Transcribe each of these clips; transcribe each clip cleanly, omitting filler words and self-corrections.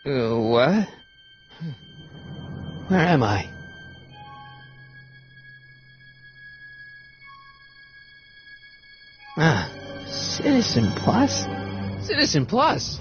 What? Where am I? Citizen Plus? Citizen Plus!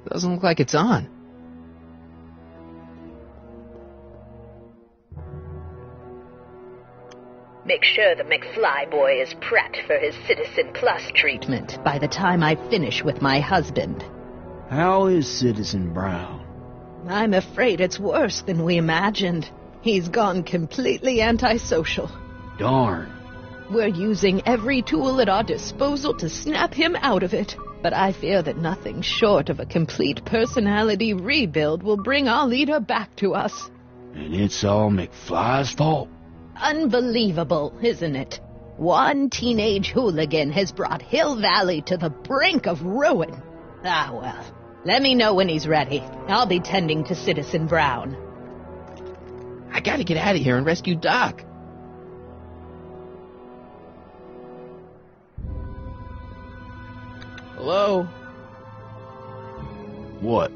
Doesn't look like it's on. Make sure the McFly boy is prepped for his Citizen Plus treatment by the time I finish with my husband. How is Citizen Brown? I'm afraid it's worse than we imagined. He's gone completely antisocial. Darn. We're using every tool at our disposal to snap him out of it. But I fear that nothing short of a complete personality rebuild will bring our leader back to us. And it's all McFly's fault? Unbelievable, isn't it? One teenage hooligan has brought Hill Valley to the brink of ruin. Ah, well, let me know when he's ready. I'll be tending to Citizen Brown. I gotta get out of here and rescue Doc. Hello? What?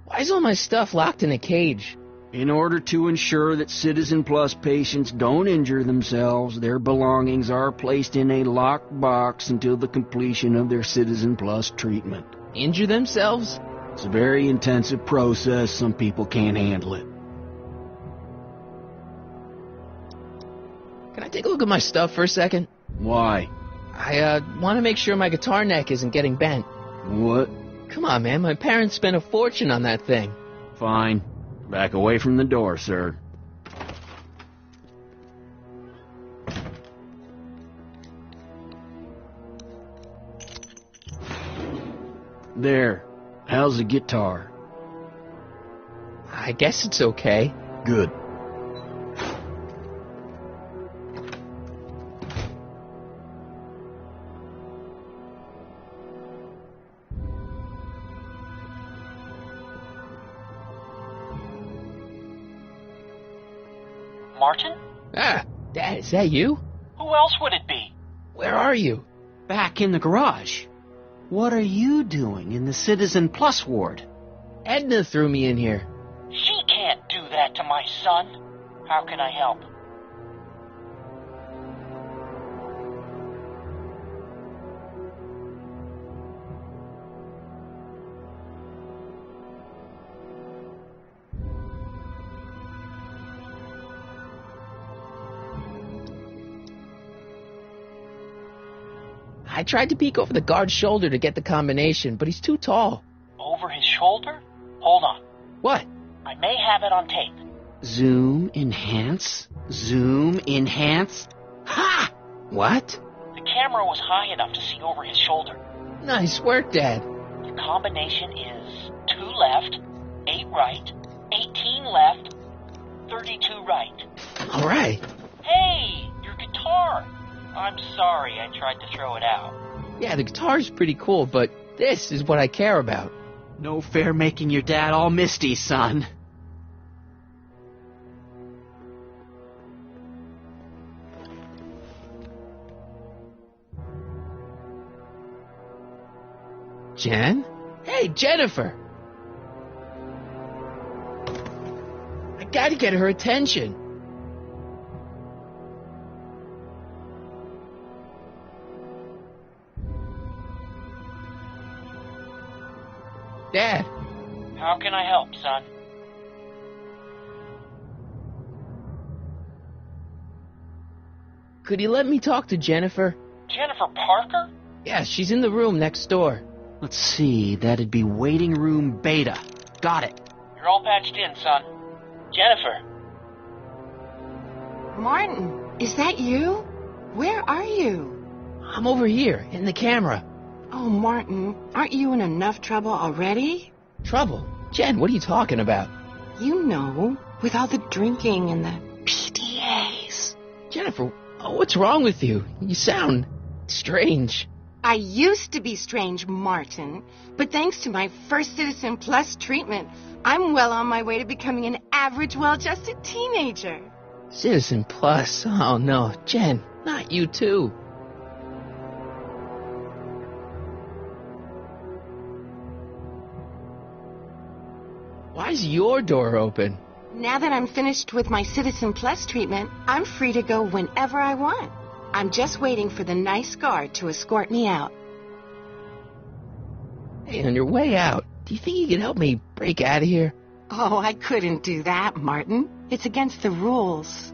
Why is all my stuff locked in a cage? In order to ensure that Citizen Plus patients don't injure themselves, their belongings are placed in a locked box until the completion of their Citizen Plus treatment. Injure themselves? It's a very intensive process. Some people can't handle it. Can I take a look at my stuff for a second? Why? I want to make sure my guitar neck isn't getting bent. What? Come on, man. My parents spent a fortune on that thing. Fine. Back away from the door, sir. There. How's the guitar? I guess it's okay. Good. Martin? Ah, Dad, is that you? Who else would it be? Where are you? Back in the garage. What are you doing in the Citizen Plus ward? Edna threw me in here. She can't do that to my son. How can I help? I tried to peek over the guard's shoulder to get the combination, but he's too tall. Over his shoulder? Hold on. What? I may have it on tape. Zoom, enhance, zoom, enhance. Ha! What? The camera was high enough to see over his shoulder. Nice work, Dad. The combination is 2 left, 8 right, 18 left, 32 right. All right. Hey, your guitar! I'm sorry I tried to throw it out. Yeah, the guitar's pretty cool, but this is what I care about. No fair making your dad all misty, son. Jen? Hey, Jennifer! I gotta get her attention. Dad. How can I help, son? Could you let me talk to Jennifer? Jennifer Parker? Yeah, she's in the room next door. Let's see, that'd be waiting room beta. Got it. You're all patched in, son. Jennifer. Martin, is that you? Where are you? I'm over here, in the camera. Oh, Martin, aren't you in enough trouble already? Trouble? Jen, what are you talking about? You know, with all the drinking and the PDAs. Jennifer, what's wrong with you? You sound strange. I used to be strange, Martin, but thanks to my first Citizen Plus treatment, I'm well on my way to becoming an average, well-adjusted teenager. Citizen Plus? Oh no, Jen, not you too. Why's your door open? Now that I'm finished with my Citizen Plus treatment, I'm free to go whenever I want. I'm just waiting for the nice guard to escort me out. Hey, on your way out, do you think you could help me break out of here? Oh, I couldn't do that, Martin. It's against the rules.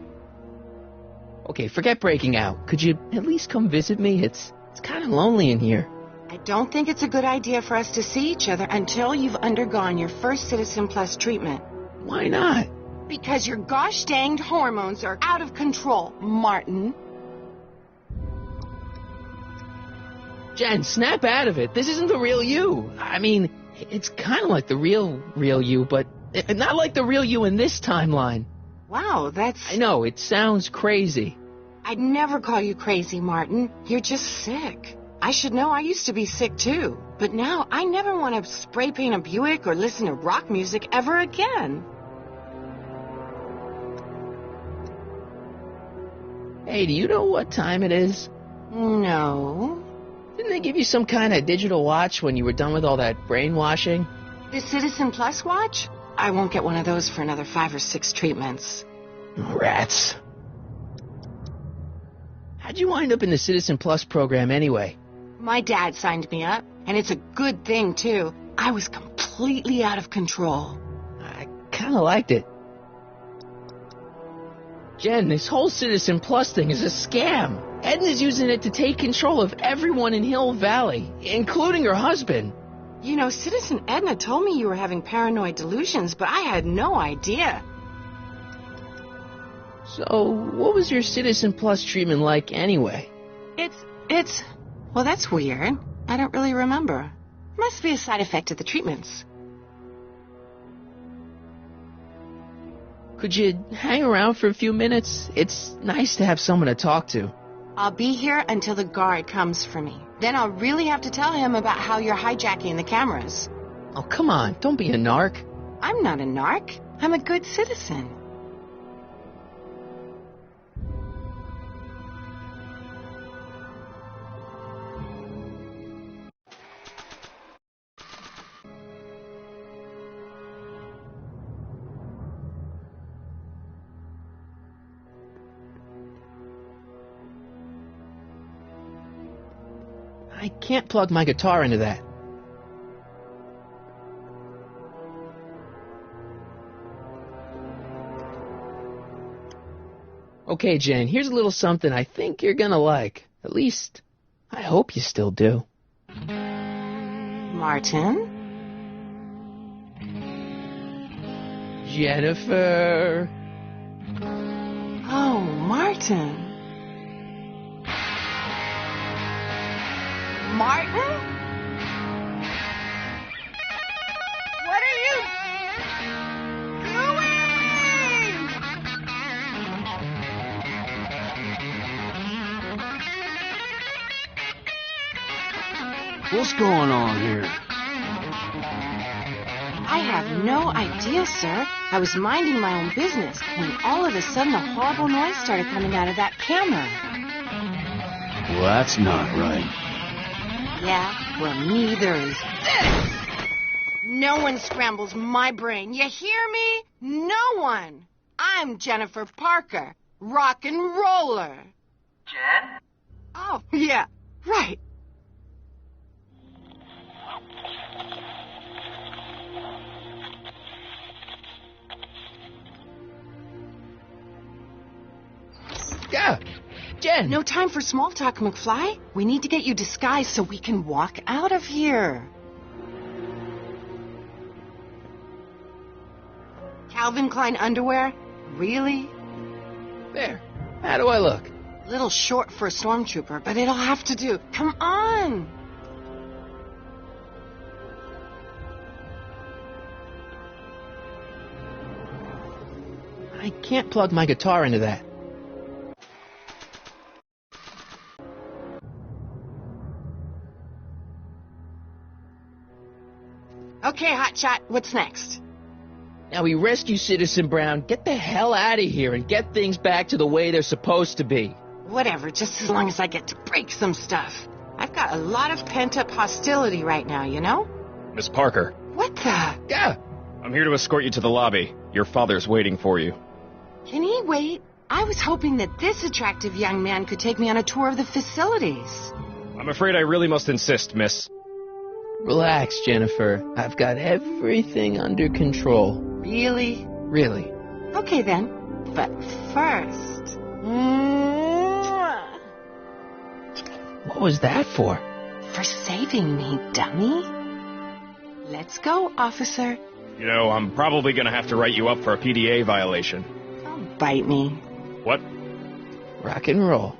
Okay, forget breaking out. Could you at least come visit me? It's kind of lonely in here. I don't think it's a good idea for us to see each other until you've undergone your first Citizen Plus treatment. Why not? Because your gosh danged hormones are out of control, Martin. Jen, snap out of it. This isn't the real you. I mean, it's kind of like the real you, but not like the real you in this timeline. Wow, that's... I know, it sounds crazy. I'd never call you crazy, Martin. You're just sick. I should know I used to be sick too. But now I never want to spray paint a Buick or listen to rock music ever again. Hey, do you know what time it is? No. Didn't they give you some kind of digital watch when you were done with all that brainwashing? The Citizen Plus watch? I won't get one of those for another 5 or 6 treatments. Rats. How'd you wind up in the Citizen Plus program anyway? My dad signed me up, and it's a good thing, too. I was completely out of control. I kind of liked it. Jen, this whole Citizen Plus thing is a scam. Edna's using it to take control of everyone in Hill Valley, including her husband. You know, Citizen Edna told me you were having paranoid delusions, but I had no idea. So, what was your Citizen Plus treatment like anyway? Well, that's weird. I don't really remember. Must be a side effect of the treatments. Could you hang around for a few minutes? It's nice to have someone to talk to. I'll be here until the guard comes for me. Then I'll really have to tell him about how you're hijacking the cameras. Oh, come on, don't be a narc. I'm not a narc. I'm a good citizen. I can't plug my guitar into that. Okay, Jen, here's a little something I think you're gonna like. At least, I hope you still do. Martin? Jennifer. Oh, Martin. Martin? What are you doing? What's going on here? I have no idea, sir. I was minding my own business when all of a sudden a horrible noise started coming out of that camera. Well, that's not right. Yeah, well, neither is this. No one scrambles my brain. You hear me? No one. I'm Jennifer Parker, rock and roller. Jen? Oh, yeah, right. Yeah, Jen. No time for small talk, McFly. We need to get you disguised so we can walk out of here. Calvin Klein underwear? Really? There. How do I look? Little short for a stormtrooper, but it'll have to do. Come on! I can't plug my guitar into that. Okay, Hotshot, what's next? Now we rescue Citizen Brown, get the hell out of here, and get things back to the way they're supposed to be. Whatever, just as long as I get to break some stuff. I've got a lot of pent-up hostility right now, you know? Miss Parker, What the? Yeah. I'm here to escort you to the lobby. Your father's waiting for you. Can he wait? I was hoping that this attractive young man could take me on a tour of the facilities. I'm afraid I really must insist, miss. Relax, Jennifer. I've got everything under control. Really? Really. Okay then. But first... Mwah! What was that for? For saving me, dummy. Let's go, officer. You know, I'm probably gonna have to write you up for a PDA violation. Don't bite me. What? Rock and roll.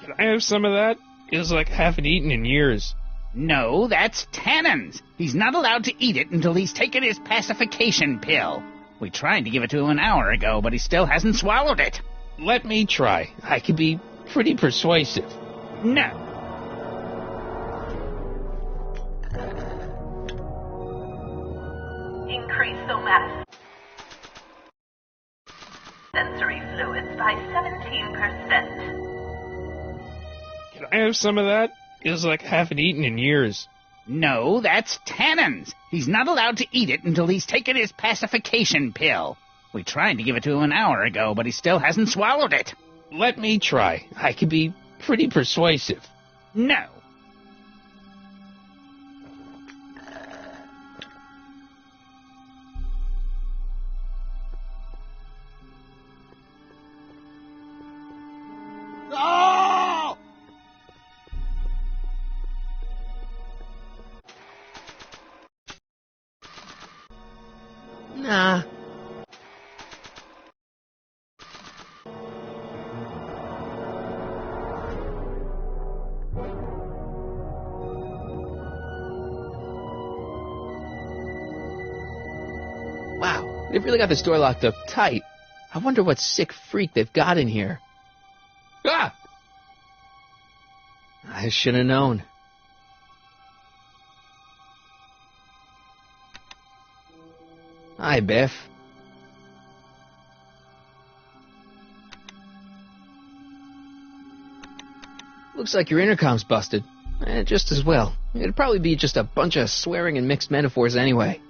Can I have some of that? Feels like I haven't eaten in years. No, that's Tannen's. He's not allowed to eat it until he's taken his pacification pill. We tried to give it to him an hour ago, but he still hasn't swallowed it. Let me try. I can be pretty persuasive. No. Increase somatic sensory fluids by 17%. Can I have some of that? Feels like I haven't eaten in years. No, that's Tannen's. He's not allowed to eat it until he's taken his pacification pill. We tried to give it to him an hour ago, but he still hasn't swallowed it. Let me try. I can be pretty persuasive. No. Nah. Wow, they've really got this door locked up tight. I wonder what sick freak they've got in here. Ah! I should have known. Hi, Biff. Looks like your intercom's busted. Just as well. It'd probably be just a bunch of swearing and mixed metaphors anyway.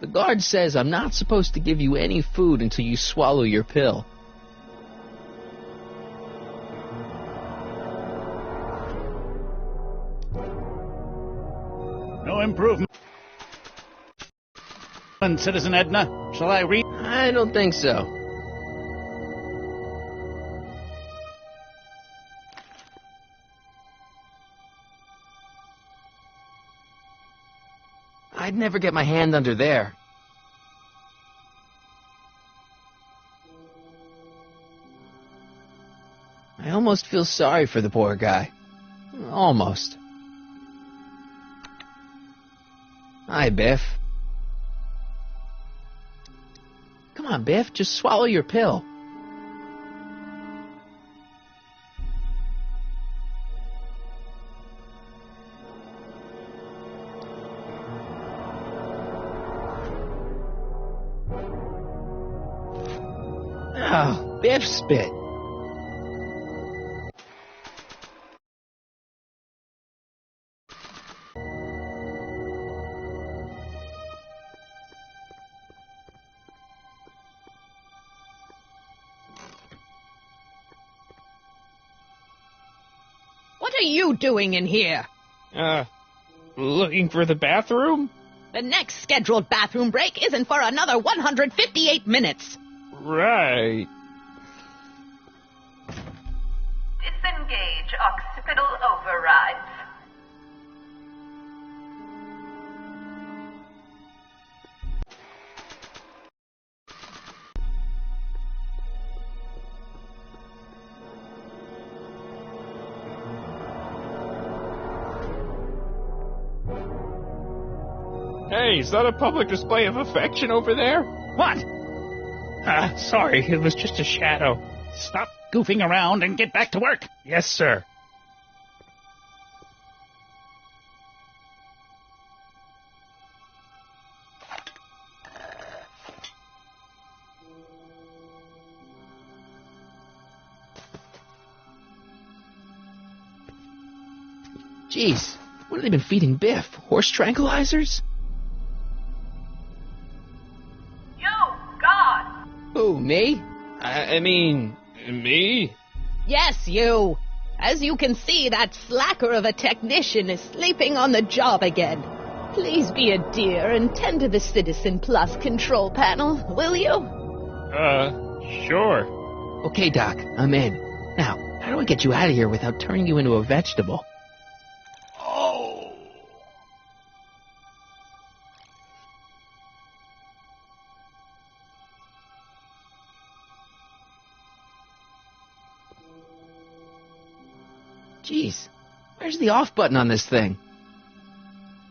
The guard says I'm not supposed to give you any food until you swallow your pill. No improvement. Citizen Edna, shall I read? I don't think so. I'd never get my hand under there. I almost feel sorry for the poor guy. Almost. Hi, Biff. Come on, Biff, just swallow your pill. Oh, Biff spit. What are you doing in here? Looking for the bathroom? The next scheduled bathroom break isn't for another 158 minutes. Right. Disengage occipital overrides. Hey, is that a public display of affection over there? What? Sorry, it was just a shadow. Stop goofing around and get back to work. Yes, sir. Jeez, what have they been feeding Biff? Horse tranquilizers? Who, me? I mean, me? Yes, you. As you can see, that slacker of a technician is sleeping on the job again. Please be a dear and tend to the Citizen Plus control panel, will you? Sure. Okay, Doc, I'm in. Now, how do I get you out of here without turning you into a vegetable? Oh. Jeez, where's the off button on this thing?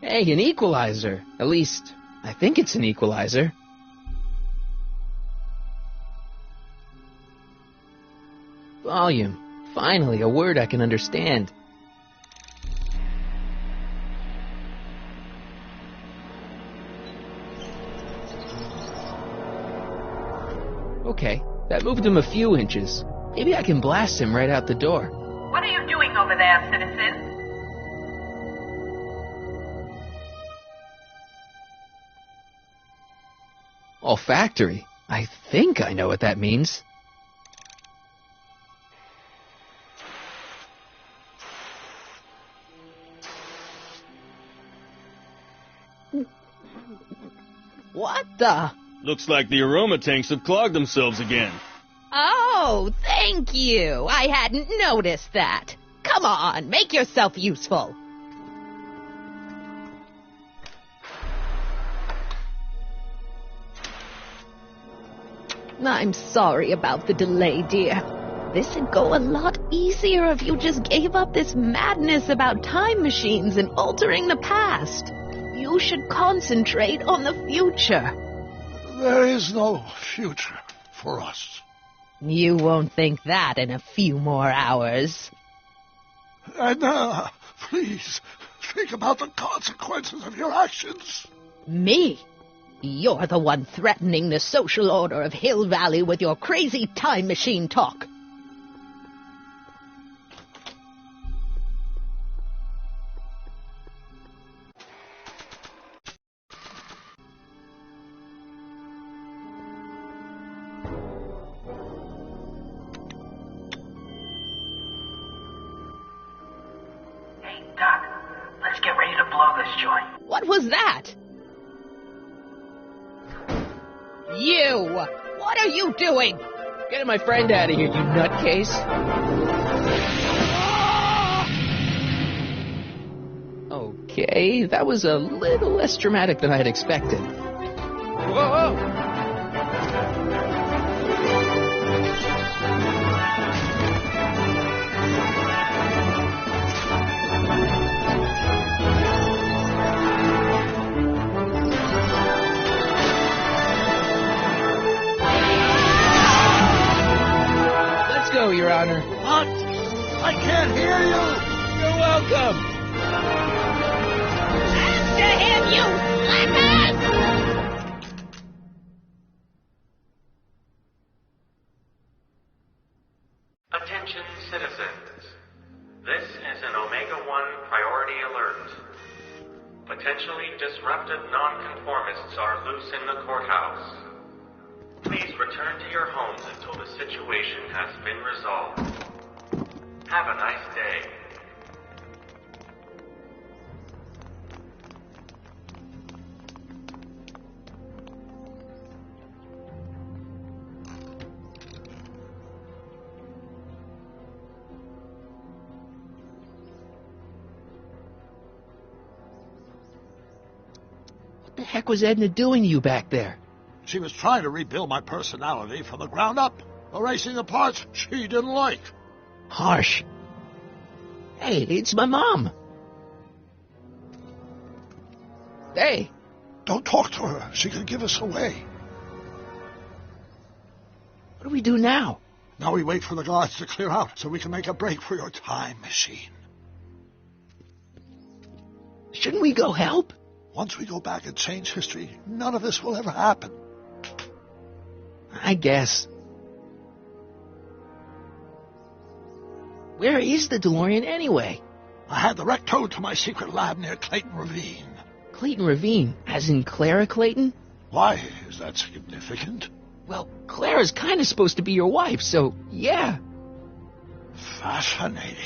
Hey, an equalizer. At least, I think it's an equalizer. Volume. Finally, a word I can understand. Okay, that moved him a few inches. Maybe I can blast him right out the door. What are you doing over there, citizen? Olfactory? I think I know what that means. What the? Looks like the aroma tanks have clogged themselves again. Oh, thank you. I hadn't noticed that. Come on, make yourself useful. I'm sorry about the delay, dear. This'd go a lot easier if you just gave up this madness about time machines and altering the past. You should concentrate on the future. There is no future for us. You won't think that in a few more hours. And, please, think about the consequences of your actions. Me? You're the one threatening the social order of Hill Valley with your crazy time machine talk. Hey, Doc, let's get ready to blow this joint. What was that? You! What are you doing? Get my friend out of here, you nutcase. Okay, that was a little less dramatic than I had expected. Whoa! Let's go, Your Honor. What? I can't hear you. You're welcome. After him, you slackers! Attention citizens. This is an Omega-1 priority alert. Potentially disruptive nonconformists are loose in the courthouse. Please return to your homes until the situation has been resolved. Have a nice day. the heck was Edna doing to you back there? She was trying to rebuild my personality from the ground up, erasing the parts she didn't like. Harsh. Hey, it's my mom. Hey. Don't talk to her. She could give us away. What do we do now? Now we wait for the guards to clear out so we can make a break for your time machine. Shouldn't we go help? Once we go back and change history, none of this will ever happen. I guess. Where is the DeLorean anyway? I had the wreck towed to my secret lab near Clayton Ravine. Clayton Ravine? As in Clara Clayton? Why? Is that significant? Well, Clara's kind of supposed to be your wife, so yeah. Fascinating.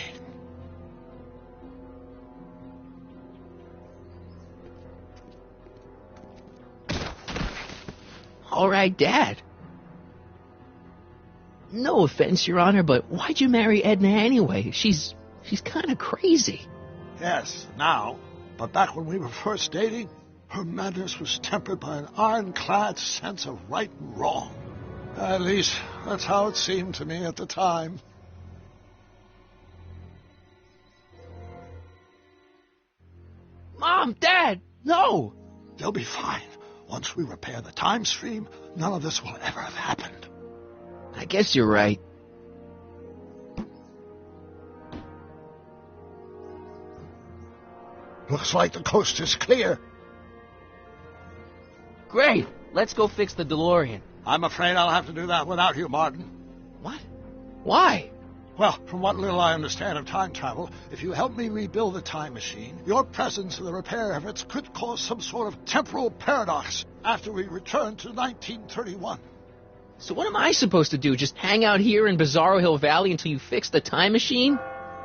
All right, Dad. No offense, Your Honor, but why'd you marry Edna anyway? She's kind of crazy. Yes, now. But back when we were first dating, her madness was tempered by an ironclad sense of right and wrong. At least, that's how it seemed to me at the time. Mom, Dad, no! They'll be fine. Once we repair the time stream, none of this will ever have happened. I guess you're right. Looks like the coast is clear. Great. Let's go fix the DeLorean. I'm afraid I'll have to do that without you, Martin. What? Why? Well, from what little I understand of time travel, if you help me rebuild the time machine, your presence in the repair efforts could cause some sort of temporal paradox after we return to 1931. So what am I supposed to do? Just hang out here in Bizarro Hill Valley until you fix the time machine?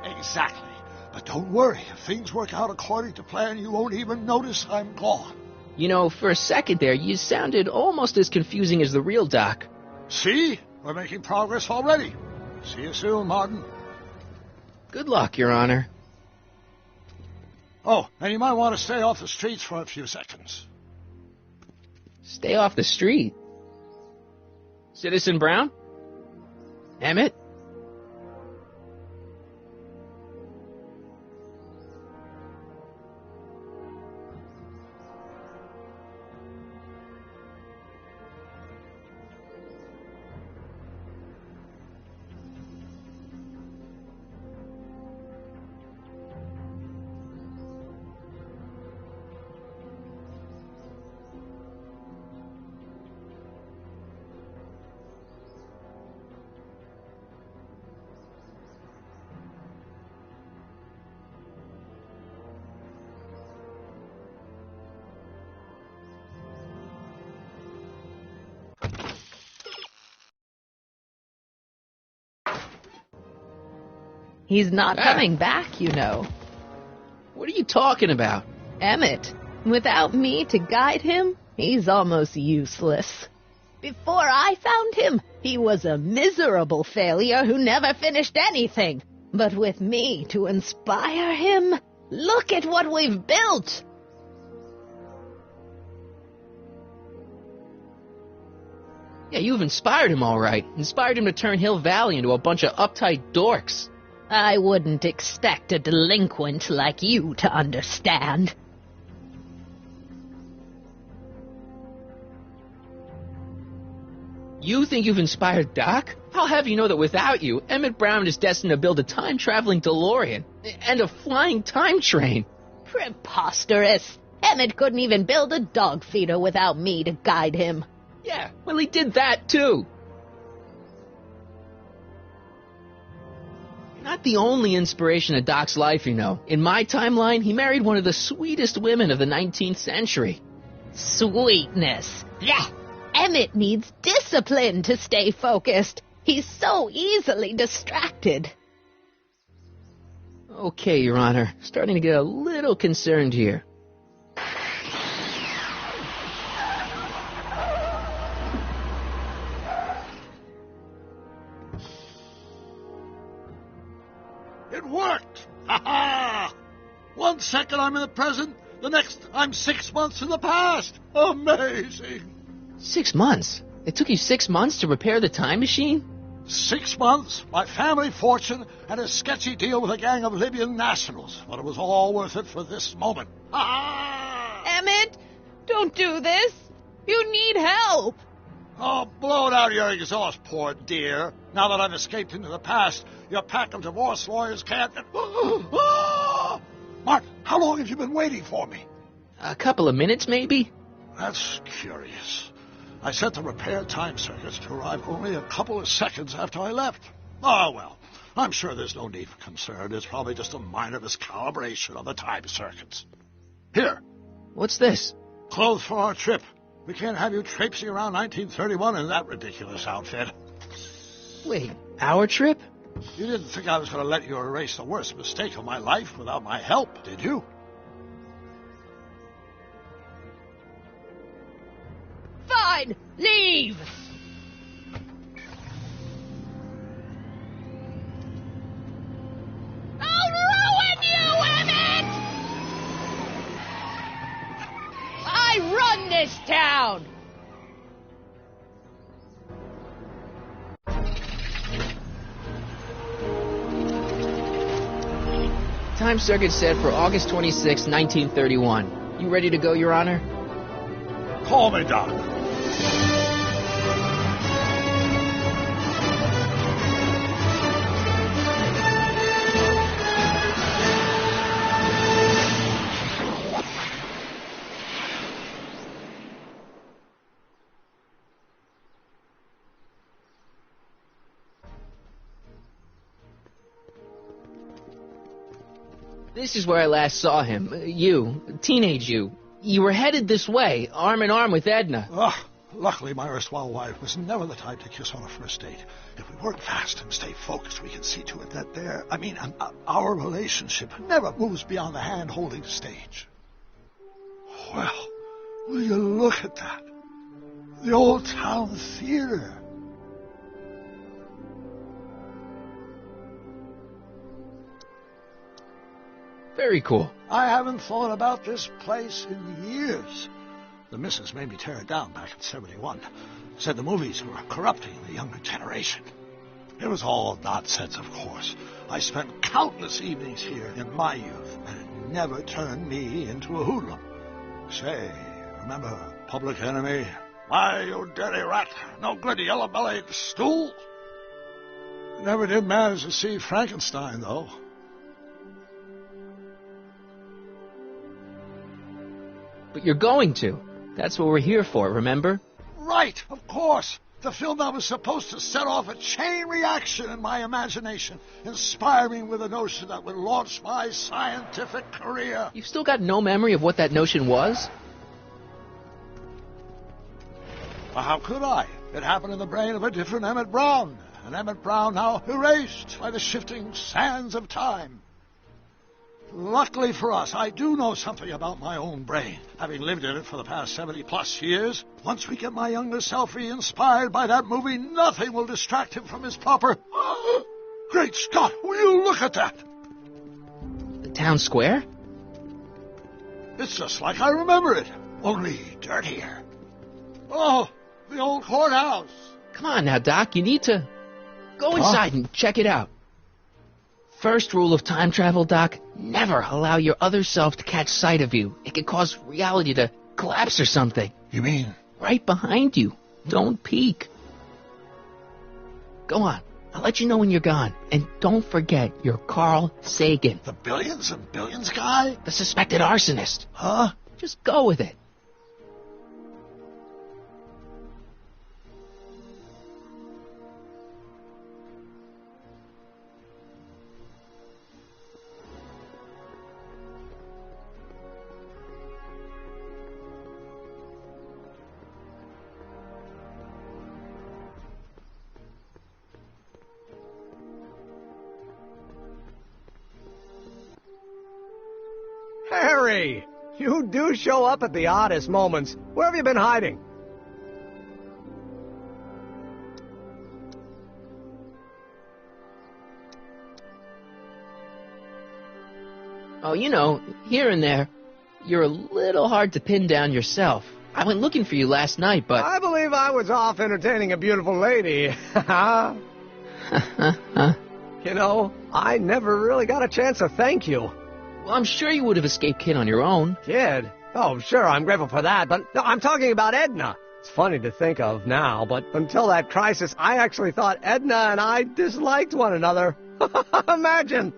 Exactly. But don't worry. If things work out according to plan, you won't even notice I'm gone. You know, for a second there, you sounded almost as confusing as the real Doc. See? We're making progress already. See you soon, Martin. Good luck, Your Honor. Oh, and you might want to stay off the streets for a few seconds. Stay off the street? Citizen Brown? Emmett? He's not coming back, you know. What are you talking about? Emmett. Without me to guide him, he's almost useless. Before I found him, he was a miserable failure who never finished anything. But with me to inspire him, look at what we've built. Yeah, you've inspired him all right. Inspired him to turn Hill Valley into a bunch of uptight dorks. I wouldn't expect a delinquent like you to understand. You think you've inspired Doc? I'll have you know that without you, Emmett Brown is destined to build a time-traveling DeLorean and a flying time train. Preposterous. Emmett couldn't even build a dog feeder without me to guide him. Yeah, well, he did that, too. Not the only inspiration of Doc's life, you know. In my timeline, he married one of the sweetest women of the 19th century. Sweetness. Yeah. Emmett needs discipline to stay focused. He's so easily distracted. Okay, Your Honor. Starting to get a little concerned here. It worked! Ha-ha! 1 second I'm in the present, The next, I'm 6 months in the past. Amazing. 6 months? It took you 6 months to repair the time machine? 6 months, my family fortune, and a sketchy deal with a gang of Libyan nationals. But it was all worth it for this moment. Emmett, don't do this. You need help. Oh, blow it out of your exhaust, poor dear. Now that I've escaped into the past, your pack of divorce lawyers can't... Mark, how long have you been waiting for me? A couple of minutes, maybe? That's curious. I set the repair time circuits to arrive only a couple of seconds after I left. Oh, well, I'm sure there's no need for concern. It's probably just a minor miscalibration of the time circuits. Here. What's this? Clothes for our trip. We can't have you traipsing around 1931 in that ridiculous outfit. Wait, our trip? You didn't think I was going to let you erase the worst mistake of my life without my help, did you? Fine, leave. I'll ruin you, Emmett! I run this town! Time circuit set for August 26, 1931. You ready to go, Your Honor? Call me, Doc. This is where I last saw him. You, teenage you. You were headed this way, arm in arm with Edna. Luckily, my erstwhile wife was never the type to kiss on a first date. If we work fast and stay focused, we can see to it that our relationship never moves beyond the hand-holding stage. Well, will you look at that? The Old Town Theater. Very cool. I haven't thought about this place in years. The missus made me tear it down back in '71. Said the movies were corrupting the younger generation. It was all nonsense, of course. I spent countless evenings here in my youth, and it never turned me into a hoodlum. Say, remember Public Enemy? Why, you dirty rat, no good yellow-bellied stool. Never did manage to see Frankenstein, though. But you're going to. That's what we're here for, remember? Right, of course. The film that was supposed to set off a chain reaction in my imagination, inspiring with a notion that would launch my scientific career. You've still got no memory of what that notion was? Well, how could I? It happened in the brain of a different Emmett Brown. An Emmett Brown now erased by the shifting sands of time. Luckily for us, I do know something about my own brain, having lived in it for the past 70-plus years. Once we get my younger self re-inspired by that movie, nothing will distract him from his proper... Great Scott, will you look at that? The town square? It's just like I remember it, only dirtier. Oh, the old courthouse. Come on now, Doc, you need to go inside and check it out. First rule of time travel, Doc, never allow your other self to catch sight of you. It could cause reality to collapse or something. You mean? Right behind you. Don't peek. Go on. I'll let you know when you're gone. And don't forget, you're Carl Sagan. The billions and billions guy? The suspected arsonist. Huh? Just go with it. Harry! You do show up at the oddest moments. Where have you been hiding? Oh, you know, here and there. You're a little hard to pin down yourself. I went looking for you last night, but... I believe I was off entertaining a beautiful lady. You know, I never really got a chance to thank you. Well, I'm sure you would have escaped Kid on your own. Kid? Oh, sure, I'm grateful for that, but no, I'm talking about Edna. It's funny to think of now, but until that crisis, I actually thought Edna and I disliked one another. Imagine!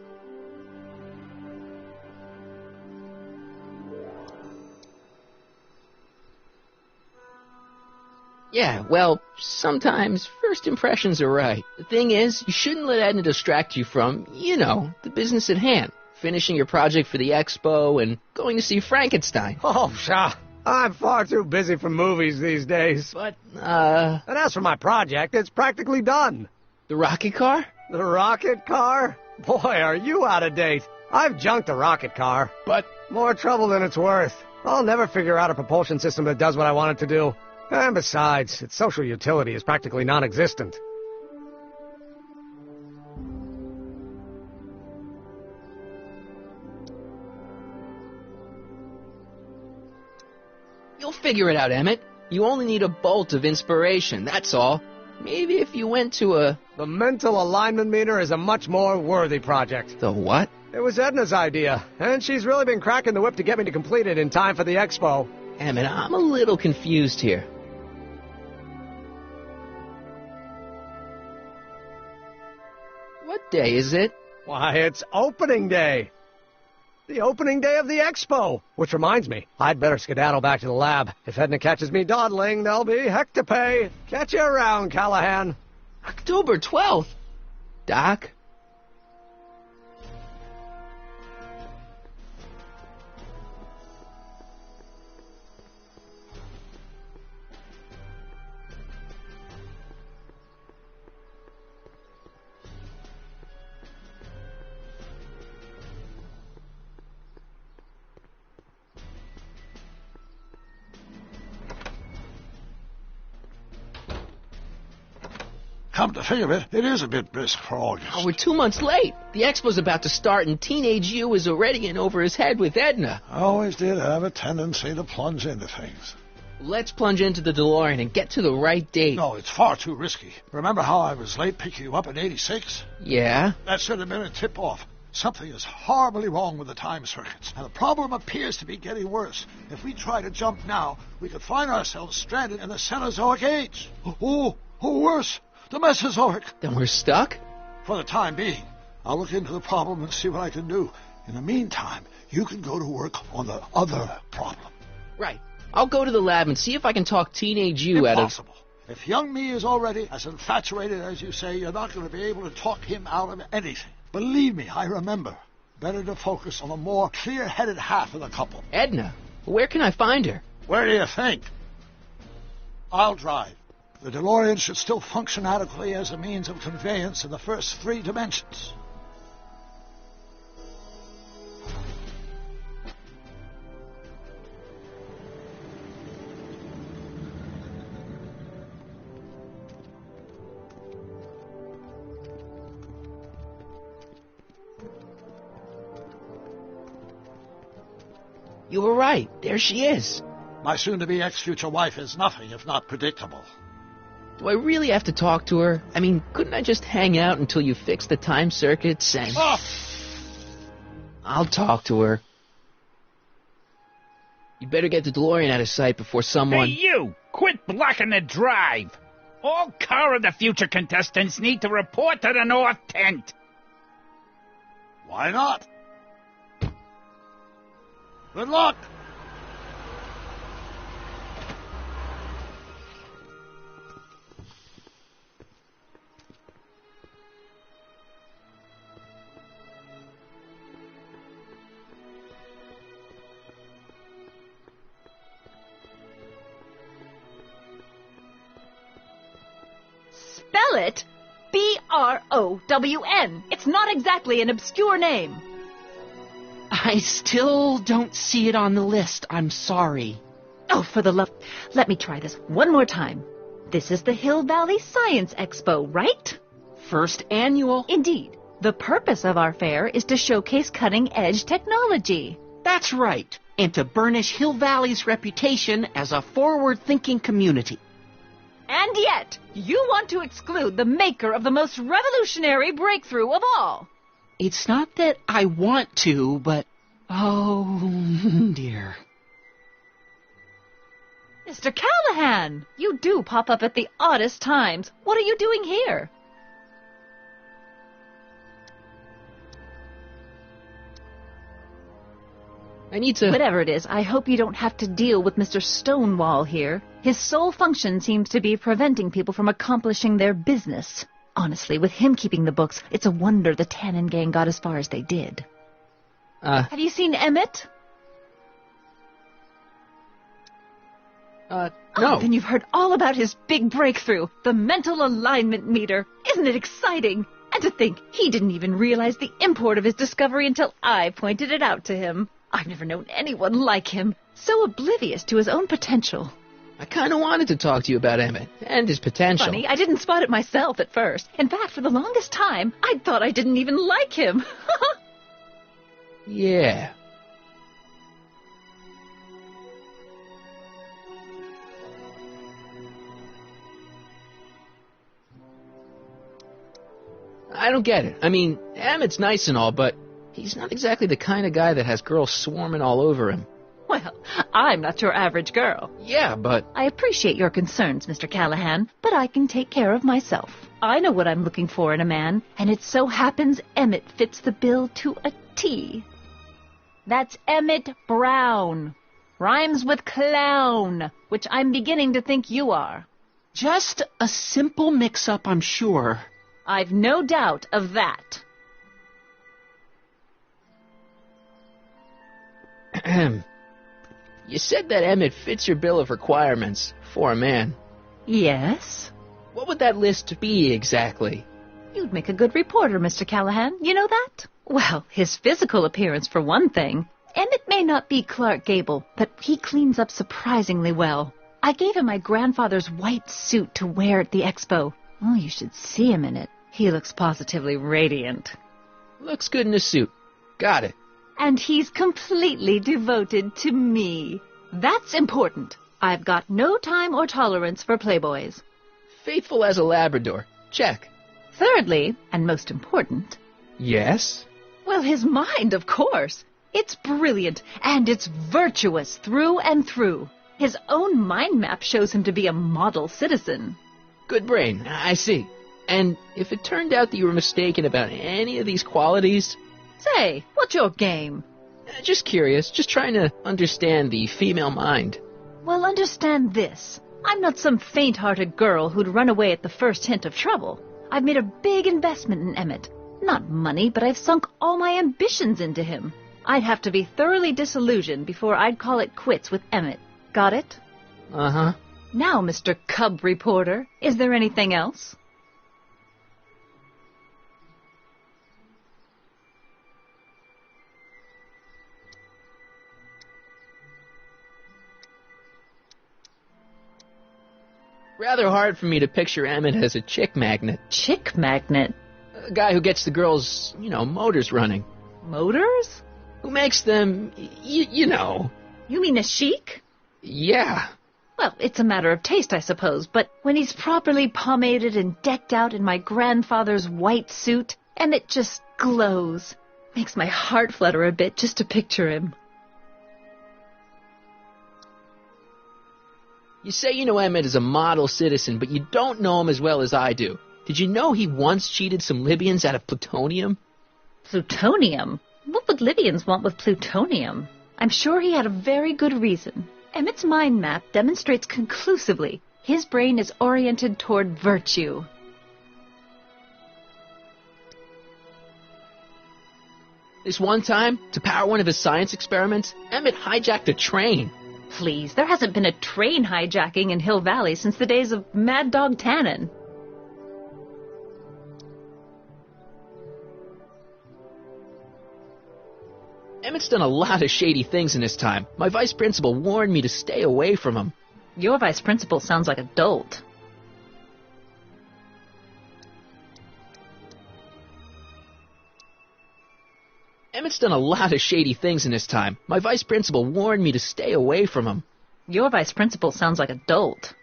Yeah, well, sometimes first impressions are right. The thing is, you shouldn't let Edna distract you from, the business at hand. Finishing your project for the expo and going to see Frankenstein. Oh, pshaw. I'm far too busy for movies these days. But, And as for my project, it's practically done. The rocket car? The rocket car? Boy, are you out of date. I've junked the rocket car. But... more trouble than it's worth. I'll never figure out a propulsion system that does what I want it to do. And besides, its social utility is practically non-existent. You'll figure it out, Emmett. You only need a bolt of inspiration, that's all. Maybe if you went to The mental alignment meter is a much more worthy project. The what? It was Edna's idea, and she's really been cracking the whip to get me to complete it in time for the expo. Emmett, I'm a little confused here. What day is it? Why, it's opening day. The opening day of the expo. Which reminds me, I'd better skedaddle back to the lab. If Edna catches me dawdling, there'll be heck to pay. Catch you around, Callahan. October 12th. Doc? Come to think of it, it is a bit brisk for August. Oh, we're 2 months late. The expo's about to start, and Teenage You is already in over his head with Edna. I always did have a tendency to plunge into things. Let's plunge into the DeLorean and get to the right date. No, it's far too risky. Remember how I was late picking you up in '86? Yeah? That should have been a tip-off. Something is horribly wrong with the time circuits, and the problem appears to be getting worse. If we try to jump now, we could find ourselves stranded in the Cenozoic Age. Or worse, the Mesozoic. Then we're stuck? For the time being. I'll look into the problem and see what I can do. In the meantime, you can go to work on the other problem. Right. I'll go to the lab and see if I can talk Teenage You out of... Impossible. If young me is already as infatuated as you say, you're not going to be able to talk him out of anything. Believe me, I remember. Better to focus on the more clear-headed half of the couple. Edna, where can I find her? Where do you think? I'll drive. The DeLorean should still function adequately as a means of conveyance in the first 3 dimensions. You were right. There she is. My soon-to-be ex-future wife is nothing if not predictable. Do I really have to talk to her? I mean, couldn't I just hang out until you fix the time circuits and... Oh! I'll talk to her. You better get the DeLorean out of sight before someone... Hey, you! Quit blocking the drive! All Car of the Future contestants need to report to the North Tent! Why not? Good luck! Spell it B-R-O-W-N. It's not exactly an obscure name. I still don't see it on the list. I'm sorry. Oh, for the love... Let me try this one more time. This is the Hill Valley Science Expo, right? First annual. Indeed. The purpose of our fair is to showcase cutting-edge technology. That's right. And to burnish Hill Valley's reputation as a forward-thinking community. And yet, you want to exclude the maker of the most revolutionary breakthrough of all. It's not that I want to, but... oh, dear. Mr. Callahan, you do pop up at the oddest times. What are you doing here? I need to... Whatever it is, I hope you don't have to deal with Mr. Stonewall here. His sole function seems to be preventing people from accomplishing their business. Honestly, with him keeping the books, it's a wonder the Tannen gang got as far as they did. Have you seen Emmett? No. Oh, then you've heard all about his big breakthrough, the mental alignment meter. Isn't it exciting? And to think, he didn't even realize the import of his discovery until I pointed it out to him. I've never known anyone like him, so oblivious to his own potential. I kind of wanted to talk to you about Emmett and his potential. Funny, I didn't spot it myself at first. In fact, for the longest time, I thought I didn't even like him. Yeah. I don't get it. I mean, Emmett's nice and all, but he's not exactly the kind of guy that has girls swarming all over him. Well, I'm not your average girl. Yeah, but... I appreciate your concerns, Mr. Callahan, but I can take care of myself. I know what I'm looking for in a man, and it so happens Emmett fits the bill to a T. That's Emmett Brown. Rhymes with clown, which I'm beginning to think you are. Just a simple mix-up, I'm sure. I've no doubt of that. You said that Emmett fits your bill of requirements for a man. Yes? What would that list be exactly? You'd make a good reporter, Mr. Callahan. You know that? Well, his physical appearance for one thing. Emmett may not be Clark Gable, but he cleans up surprisingly well. I gave him my grandfather's white suit to wear at the expo. Oh, you should see him in it. He looks positively radiant. Looks good in a suit. Got it. And he's completely devoted to me. That's important. I've got no time or tolerance for playboys. Faithful as a Labrador. Check. Thirdly, and most important... Yes? Well, his mind, of course. It's brilliant, and it's virtuous through and through. His own mind map shows him to be a model citizen. Good brain, I see. And if it turned out that you were mistaken about any of these qualities... Say, what's your game? Just curious, just trying to understand the female mind. Well, understand this. I'm not some faint-hearted girl who'd run away at the first hint of trouble. I've made a big investment in Emmett. Not money, but I've sunk all my ambitions into him. I'd have to be thoroughly disillusioned before I'd call it quits with Emmett. Got it? Uh-huh. Now, Mr. Cub Reporter, is there anything else? Rather hard for me to picture Emmett as a chick magnet. Chick magnet? A guy who gets the girls, motors running. Motors? Who makes them, you know. You mean a chic? Yeah. Well, it's a matter of taste, I suppose, but when he's properly pomaded and decked out in my grandfather's white suit, Emmett just glows. Makes my heart flutter a bit just to picture him. You say you know Emmett is a model citizen, but you don't know him as well as I do. Did you know he once cheated some Libyans out of plutonium? Plutonium? What would Libyans want with plutonium? I'm sure he had a very good reason. Emmett's mind map demonstrates conclusively his brain is oriented toward virtue. This one time, to power one of his science experiments, Emmett hijacked a train. Please, there hasn't been a train hijacking in Hill Valley since the days of Mad Dog Tannen. Emmett's done a lot of shady things in his time. My vice principal warned me to stay away from him. Your vice principal sounds like a dolt. Emmett's Emmett's done a lot of shady things in his time. My vice principal warned me to stay away from him. Your vice principal sounds like a dolt.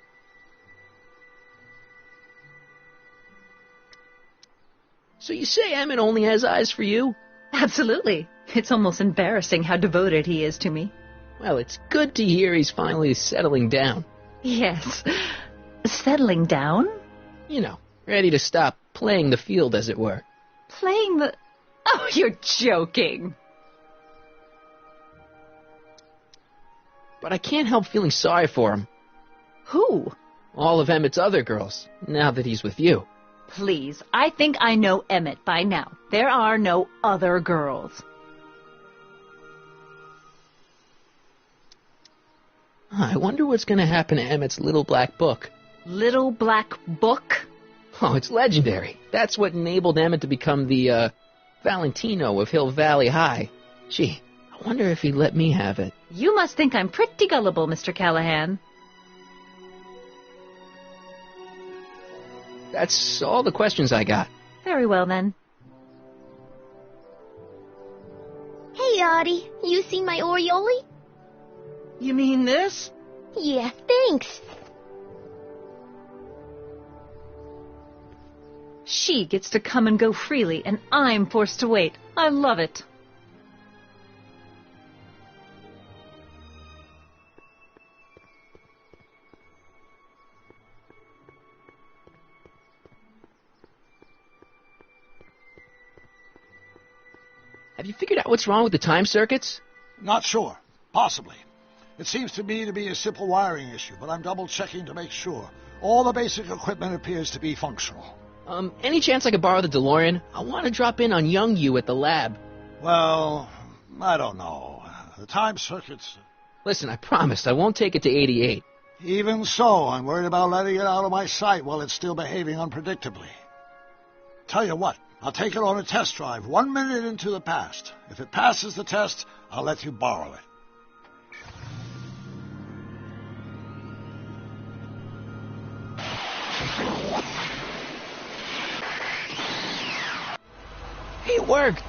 So you say Emmett only has eyes for you? Absolutely. It's almost embarrassing how devoted he is to me. Well, it's good to hear he's finally settling down. Yes. Settling down? You know, ready to stop playing the field, as it were. Playing the... Oh, you're joking. But I can't help feeling sorry for him. Who? All of Emmett's other girls, now that he's with you. Please, I think I know Emmett by now. There are no other girls. I wonder what's going to happen to Emmett's little black book. Little black book? Oh, it's legendary. That's what enabled Emmett to become the, Valentino of Hill Valley High. Gee, I wonder if he'd let me have it. You must think I'm pretty gullible, Mr. Callahan. That's all the questions I got. Very well, then. Hey, Audie. You seen my Oriole? You mean this? Yeah, thanks. She gets to come and go freely, and I'm forced to wait. I love it. Have you figured out what's wrong with the time circuits? Not sure. Possibly. It seems to me to be a simple wiring issue, but I'm double-checking to make sure. All the basic equipment appears to be functional. Any chance I could borrow the DeLorean? I want to drop in on young you at the lab. Well, I don't know. The time circuits... Listen, I promised I won't take it to 88. Even so, I'm worried about letting it out of my sight while it's still behaving unpredictably. Tell you what, I'll take it on a test drive 1 minute into the past. If it passes the test, I'll let you borrow it. It worked.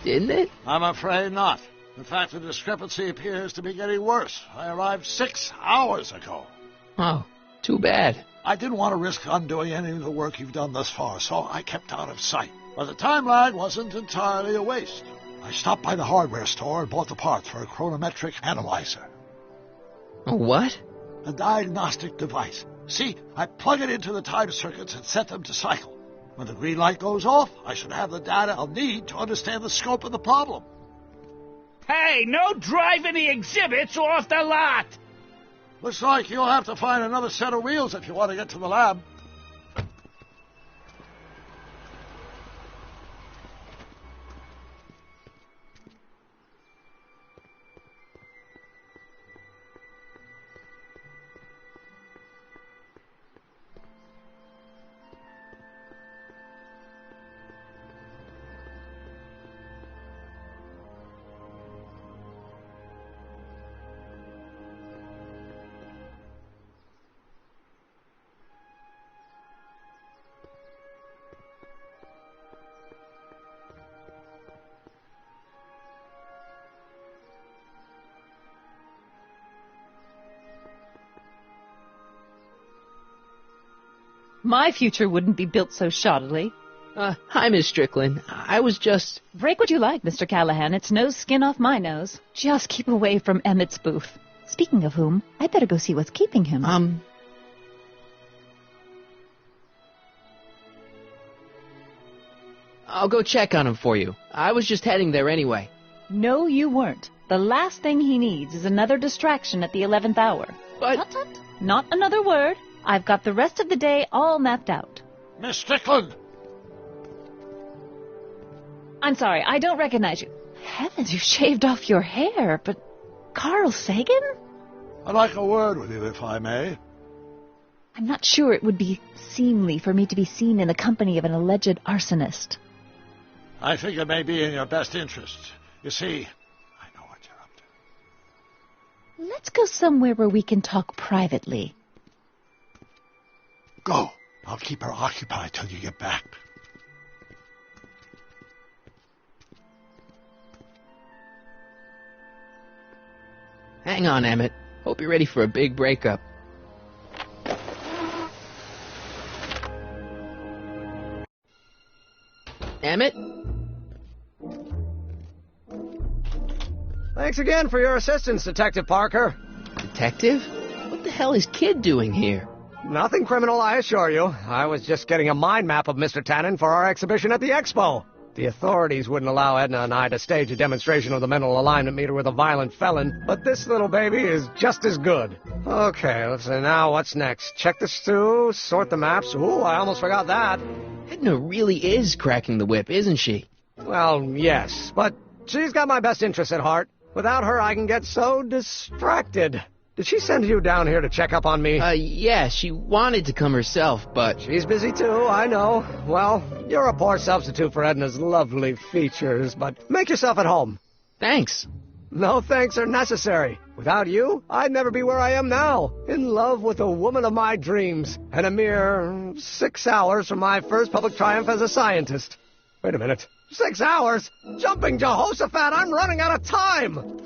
Didn't it? I'm afraid not. In fact, the discrepancy appears to be getting worse. I arrived 6 hours ago. Oh, too bad. I didn't want to risk undoing any of the work you've done thus far, so I kept out of sight. But the time lag wasn't entirely a waste. I stopped by the hardware store and bought the parts for a chronometric analyzer. A what? A diagnostic device. See, I plug it into the time circuits and set them to cycle. When the green light goes off, I should have the data I'll need to understand the scope of the problem. Hey, no driving the exhibits off the lot! Looks like you'll have to find another set of wheels if you want to get to the lab. My future wouldn't be built so shoddily. Hi, Miss Strickland. I was just... Break what you like, Mr. Callahan. It's no skin off my nose. Just keep away from Emmett's booth. Speaking of whom, I'd better go see what's keeping him. I'll go check on him for you. I was just heading there anyway. No, you weren't. The last thing he needs is another distraction at the 11th hour. But... Tut, tut. Not another word. I've got the rest of the day all mapped out. Miss Strickland! I'm sorry, I don't recognize you. Heavens, you shaved off your hair, but... Carl Sagan? I'd like a word with you, if I may. I'm not sure it would be seemly for me to be seen in the company of an alleged arsonist. I think it may be in your best interest. You see, I know what you're up to. Let's go somewhere where we can talk privately. Go. I'll keep her occupied till you get back. Hang on, Emmett. Hope you're ready for a big breakup. Emmett? Thanks again for your assistance, Detective Parker. Detective? What the hell is Kid doing here? Nothing criminal, I assure you. I was just getting a mind map of Mr. Tannen for our exhibition at the Expo. The authorities wouldn't allow Edna and I to stage a demonstration of the mental alignment meter with a violent felon, but this little baby is just as good. Okay, let's see now what's next. Check the stew, sort the maps. Ooh, I almost forgot that. Edna really is cracking the whip, isn't she? Well, yes, but she's got my best interests at heart. Without her, I can get so distracted. Did she send you down here to check up on me? Yeah, she wanted to come herself, but... She's busy too, I know. Well, you're a poor substitute for Edna's lovely features, but make yourself at home. Thanks. No thanks are necessary. Without you, I'd never be where I am now, in love with the woman of my dreams, and a mere 6 hours from my first public triumph as a scientist. Wait a minute. 6 hours? Jumping Jehoshaphat, I'm running out of time!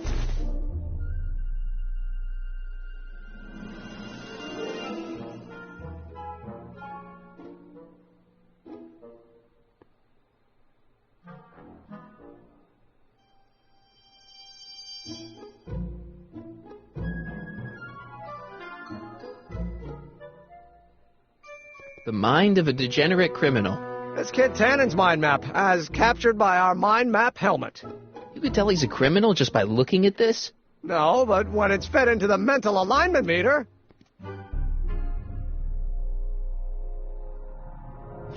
The mind of a degenerate criminal. It's Kid Tannen's mind map, as captured by our mind map helmet. You could tell he's a criminal just by looking at this? No, but when it's fed into the mental alignment meter...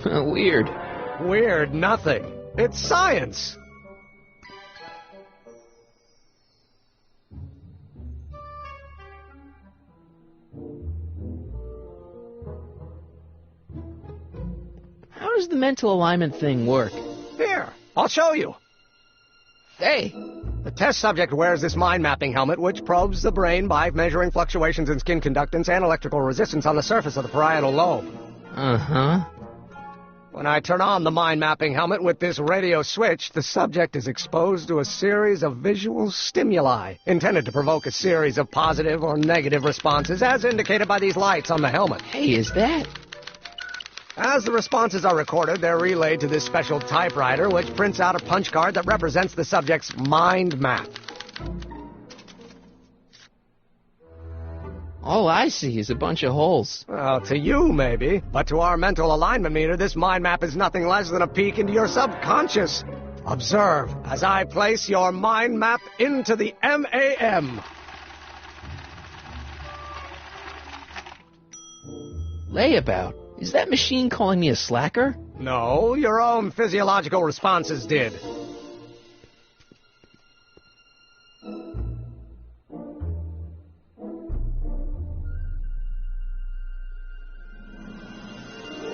Weird. Weird nothing. It's science. How does the mental alignment thing work? Here, I'll show you. Hey! The test subject wears this mind mapping helmet, which probes the brain by measuring fluctuations in skin conductance and electrical resistance on the surface of the parietal lobe. Uh-huh. When I turn on the mind mapping helmet with this radio switch, the subject is exposed to a series of visual stimuli, intended to provoke a series of positive or negative responses, as indicated by these lights on the helmet. Hey, is that... As the responses are recorded, they're relayed to this special typewriter, which prints out a punch card that represents the subject's mind map. All I see is a bunch of holes. Well, to you, maybe. But to our mental alignment meter, this mind map is nothing less than a peek into your subconscious. Observe as I place your mind map into the MAM. Layabout? Is that machine calling me a slacker? No, your own physiological responses did.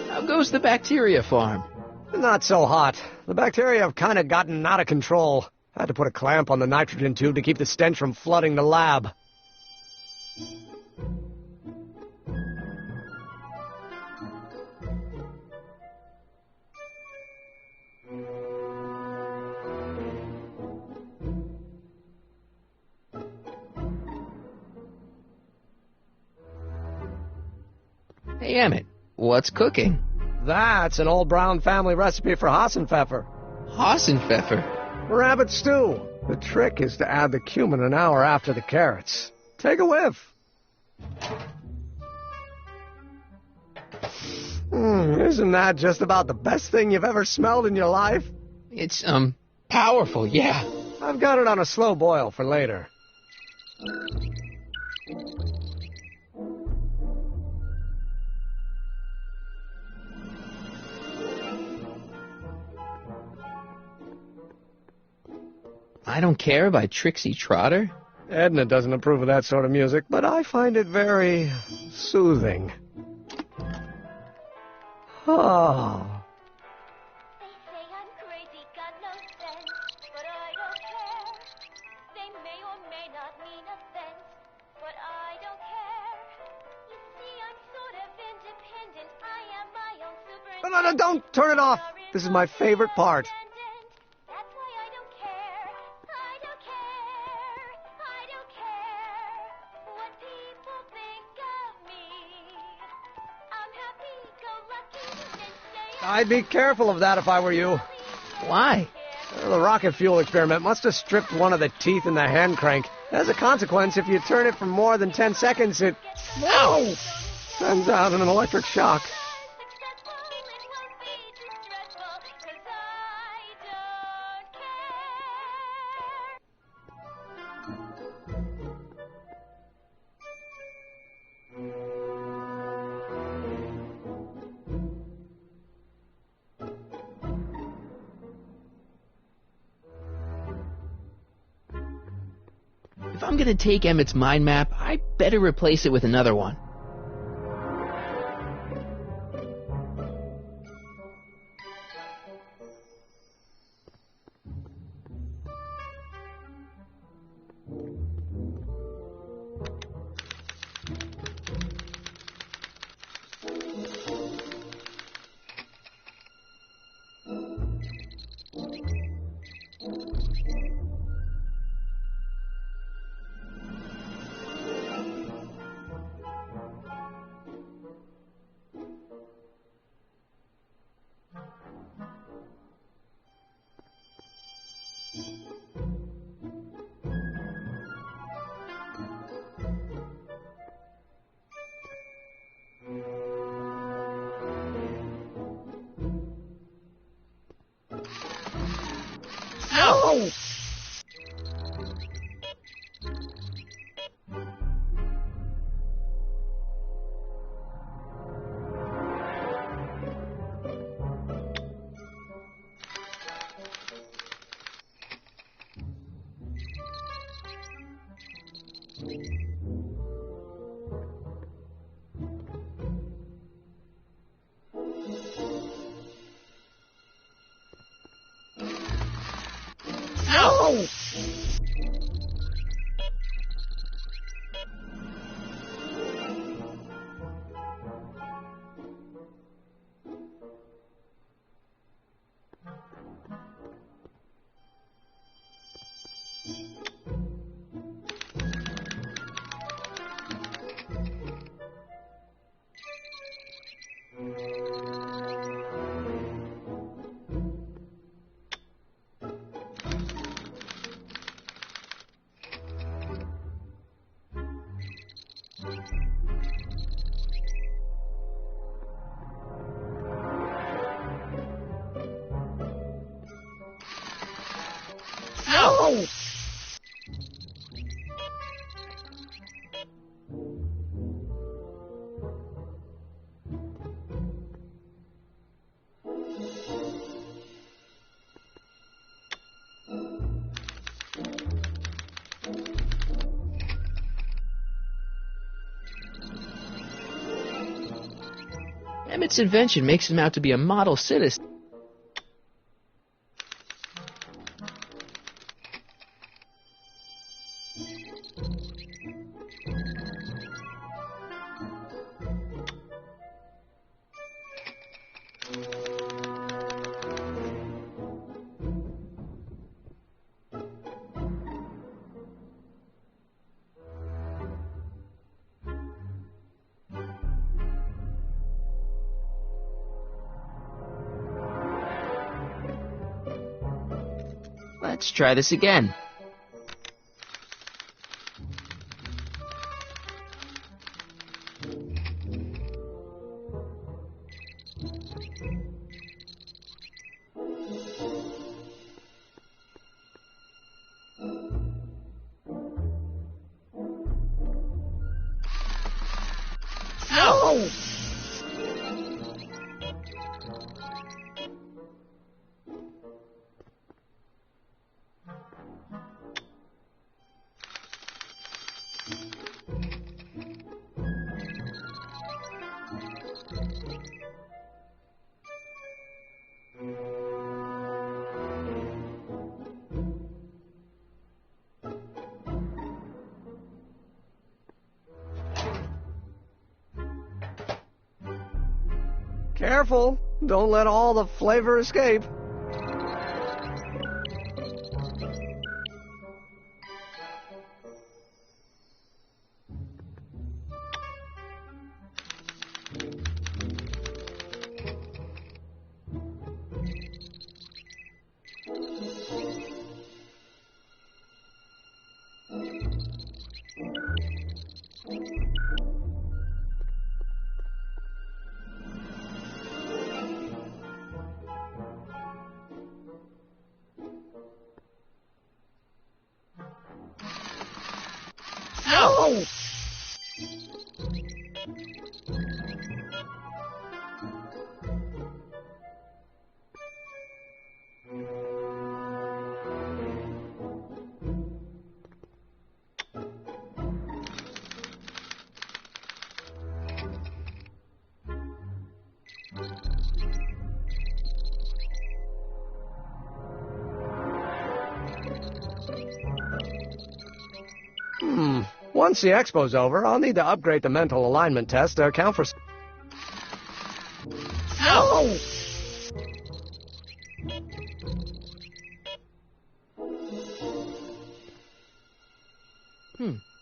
How goes the bacteria farm? Not so hot. The bacteria have kind of gotten out of control. Had to put a clamp on the nitrogen tube to keep the stench from flooding the lab. Hey, Emmett, what's cooking? That's an old Brown family recipe for Hassenpfeffer. Hassenpfeffer? Rabbit stew. The trick is to add the cumin an hour after the carrots. Take a whiff. Isn't that just about the best thing you've ever smelled in your life? It's, powerful, yeah. I've got it on a slow boil for later. I Don't Care by Trixie Trotter? Edna doesn't approve of that sort of music, but I find it very soothing. Oh. No, don't turn it off. This is my favorite part. I'd be careful of that if I were you. Why? The rocket fuel experiment must have stripped one of the teeth in the hand crank. As a consequence, if you turn it for more than 10 seconds, it... Ow! Sends out an electric shock. If I'm gonna take Emmett's mind map, I better replace it with another one. Ow! Ow! Ow! Emmett's invention makes him out to be a model citizen. Let's try this again. Ow! Careful, don't let all the flavor escape. Oh! Once the expo's over, I'll need to upgrade the mental alignment test to account for... Ow!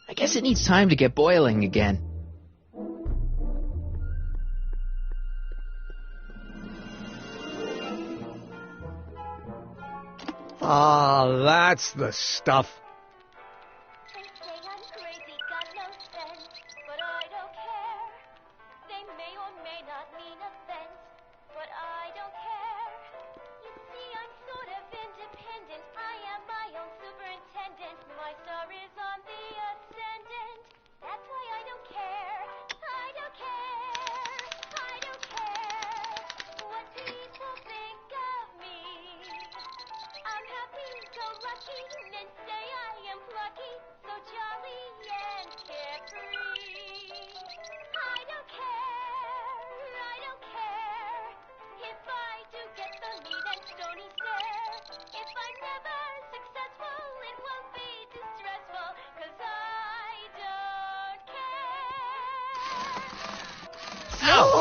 I guess it needs time to get boiling again. Ah, that's the stuff.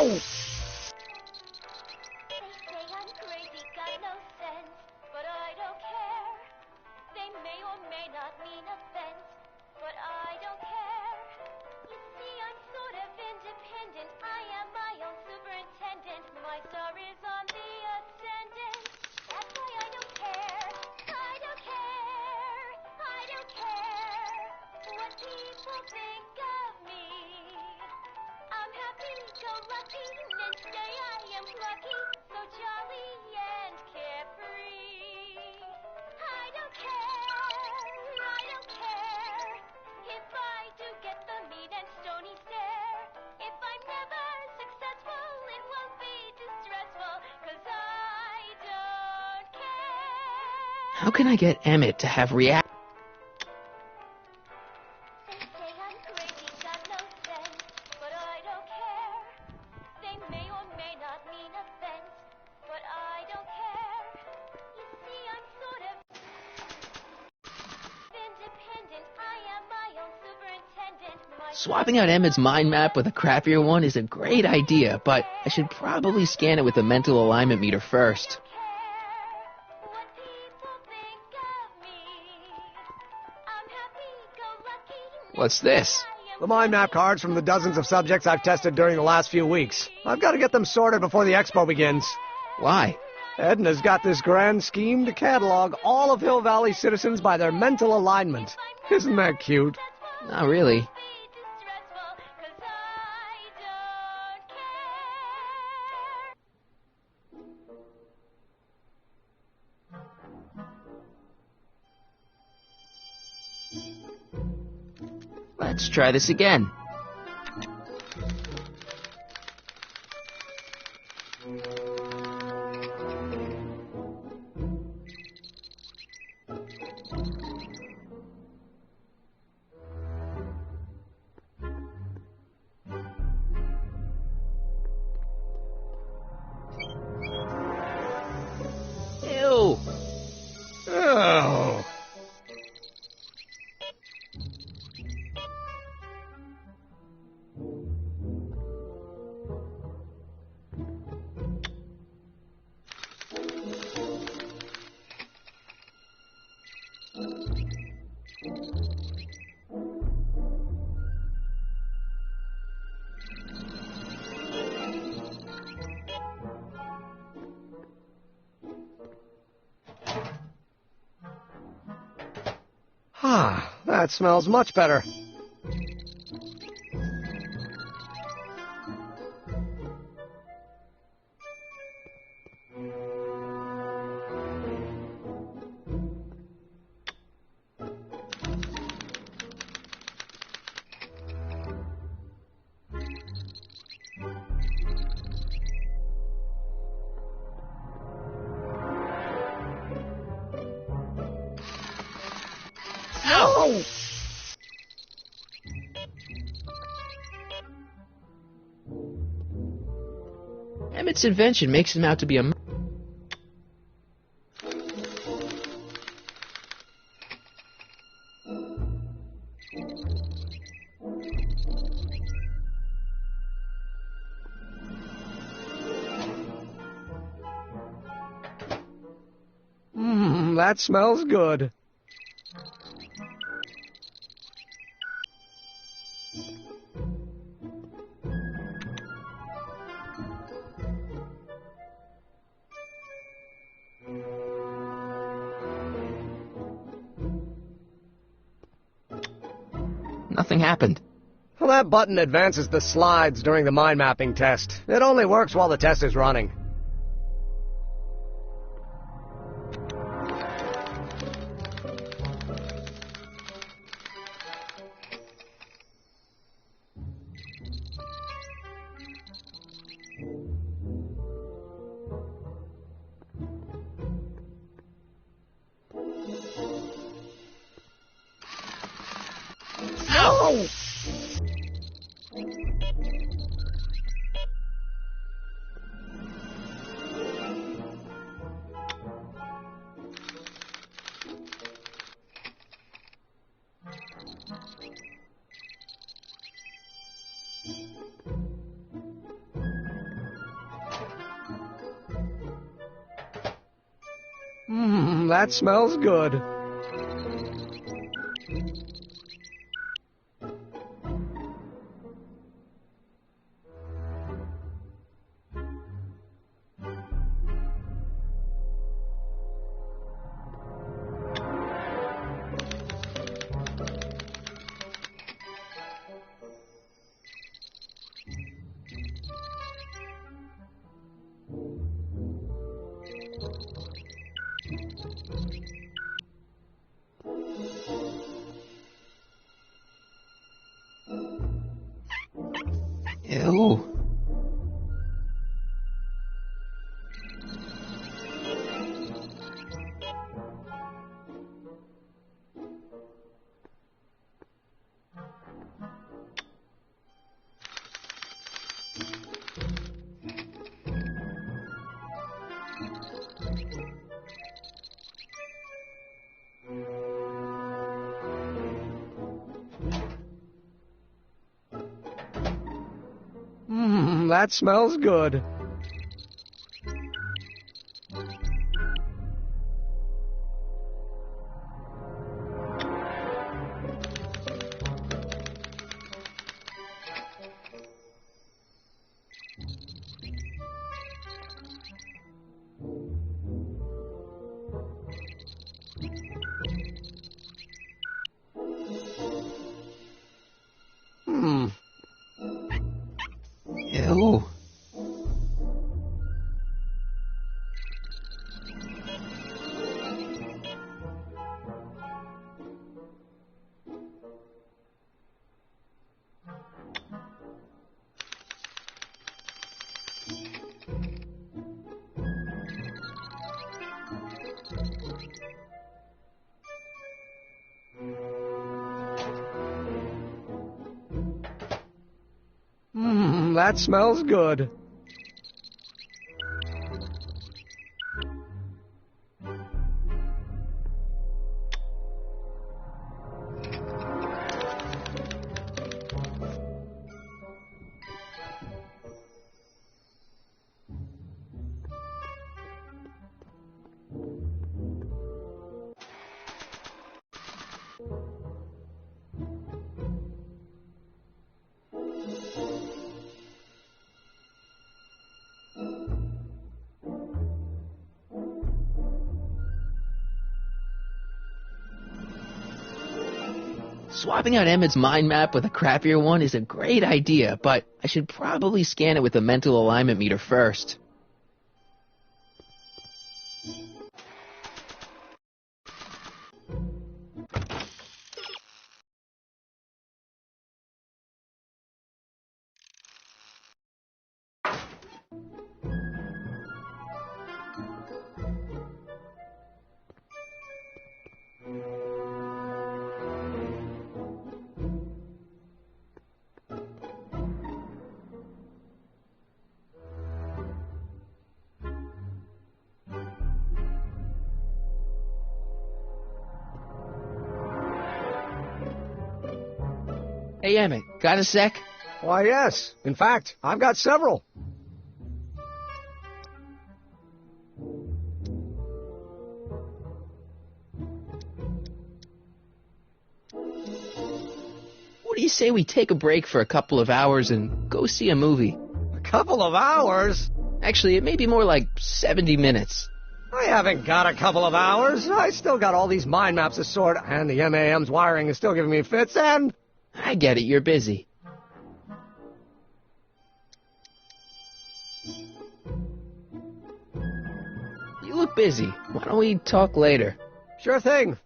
Oh! How can I get Emmett to have react? Swapping out Emmett's mind map with a crappier one is a great idea, but I should probably scan it with the mental alignment meter first. What's this? The mind map cards from the dozens of subjects I've tested during the last few weeks. I've got to get them sorted before the expo begins. Why? Edna's got this grand scheme to catalog all of Hill Valley citizens by their mental alignment. Isn't that cute? Not really. Let's try this again. Ew. Oh. Ah, that smells much better. Emmett's invention makes him out to be a... That smells good. Nothing happened. Well, that button advances the slides during the mind mapping test. It only works while the test is running. No! That smells good. Ew. That smells good. Ew. That smells good. Swapping out Emmett's mind map with a crappier one is a great idea, but I should probably scan it with a mental alignment meter first. Hey, Emmett, got a sec? Why, yes. In fact, I've got several. What do you say we take a break for a couple of hours and go see a movie? A couple of hours? Actually, it may be more like 70 minutes. I haven't got a couple of hours. I still got all these mind maps to sort, and the MAM's wiring is still giving me fits, and... I get it, you're busy. You look busy. Why don't we talk later? Sure thing.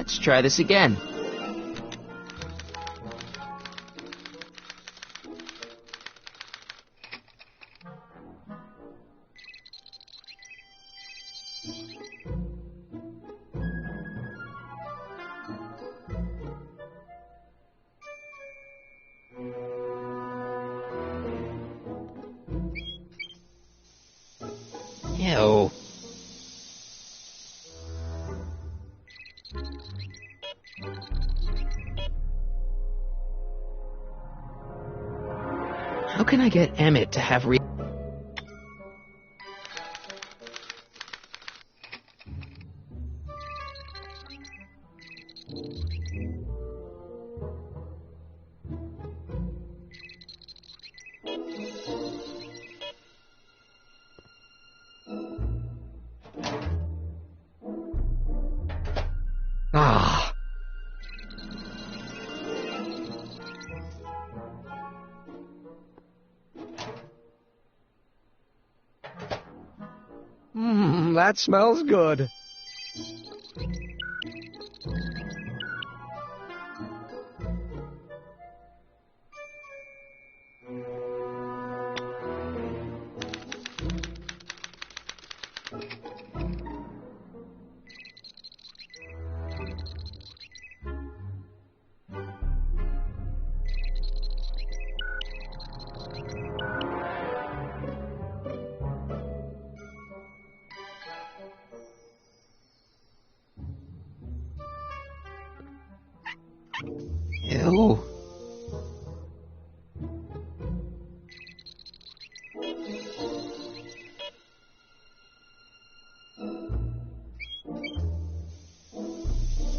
Let's try this again. Ew. How can I get Emmett to have Ah. That smells good. Ew.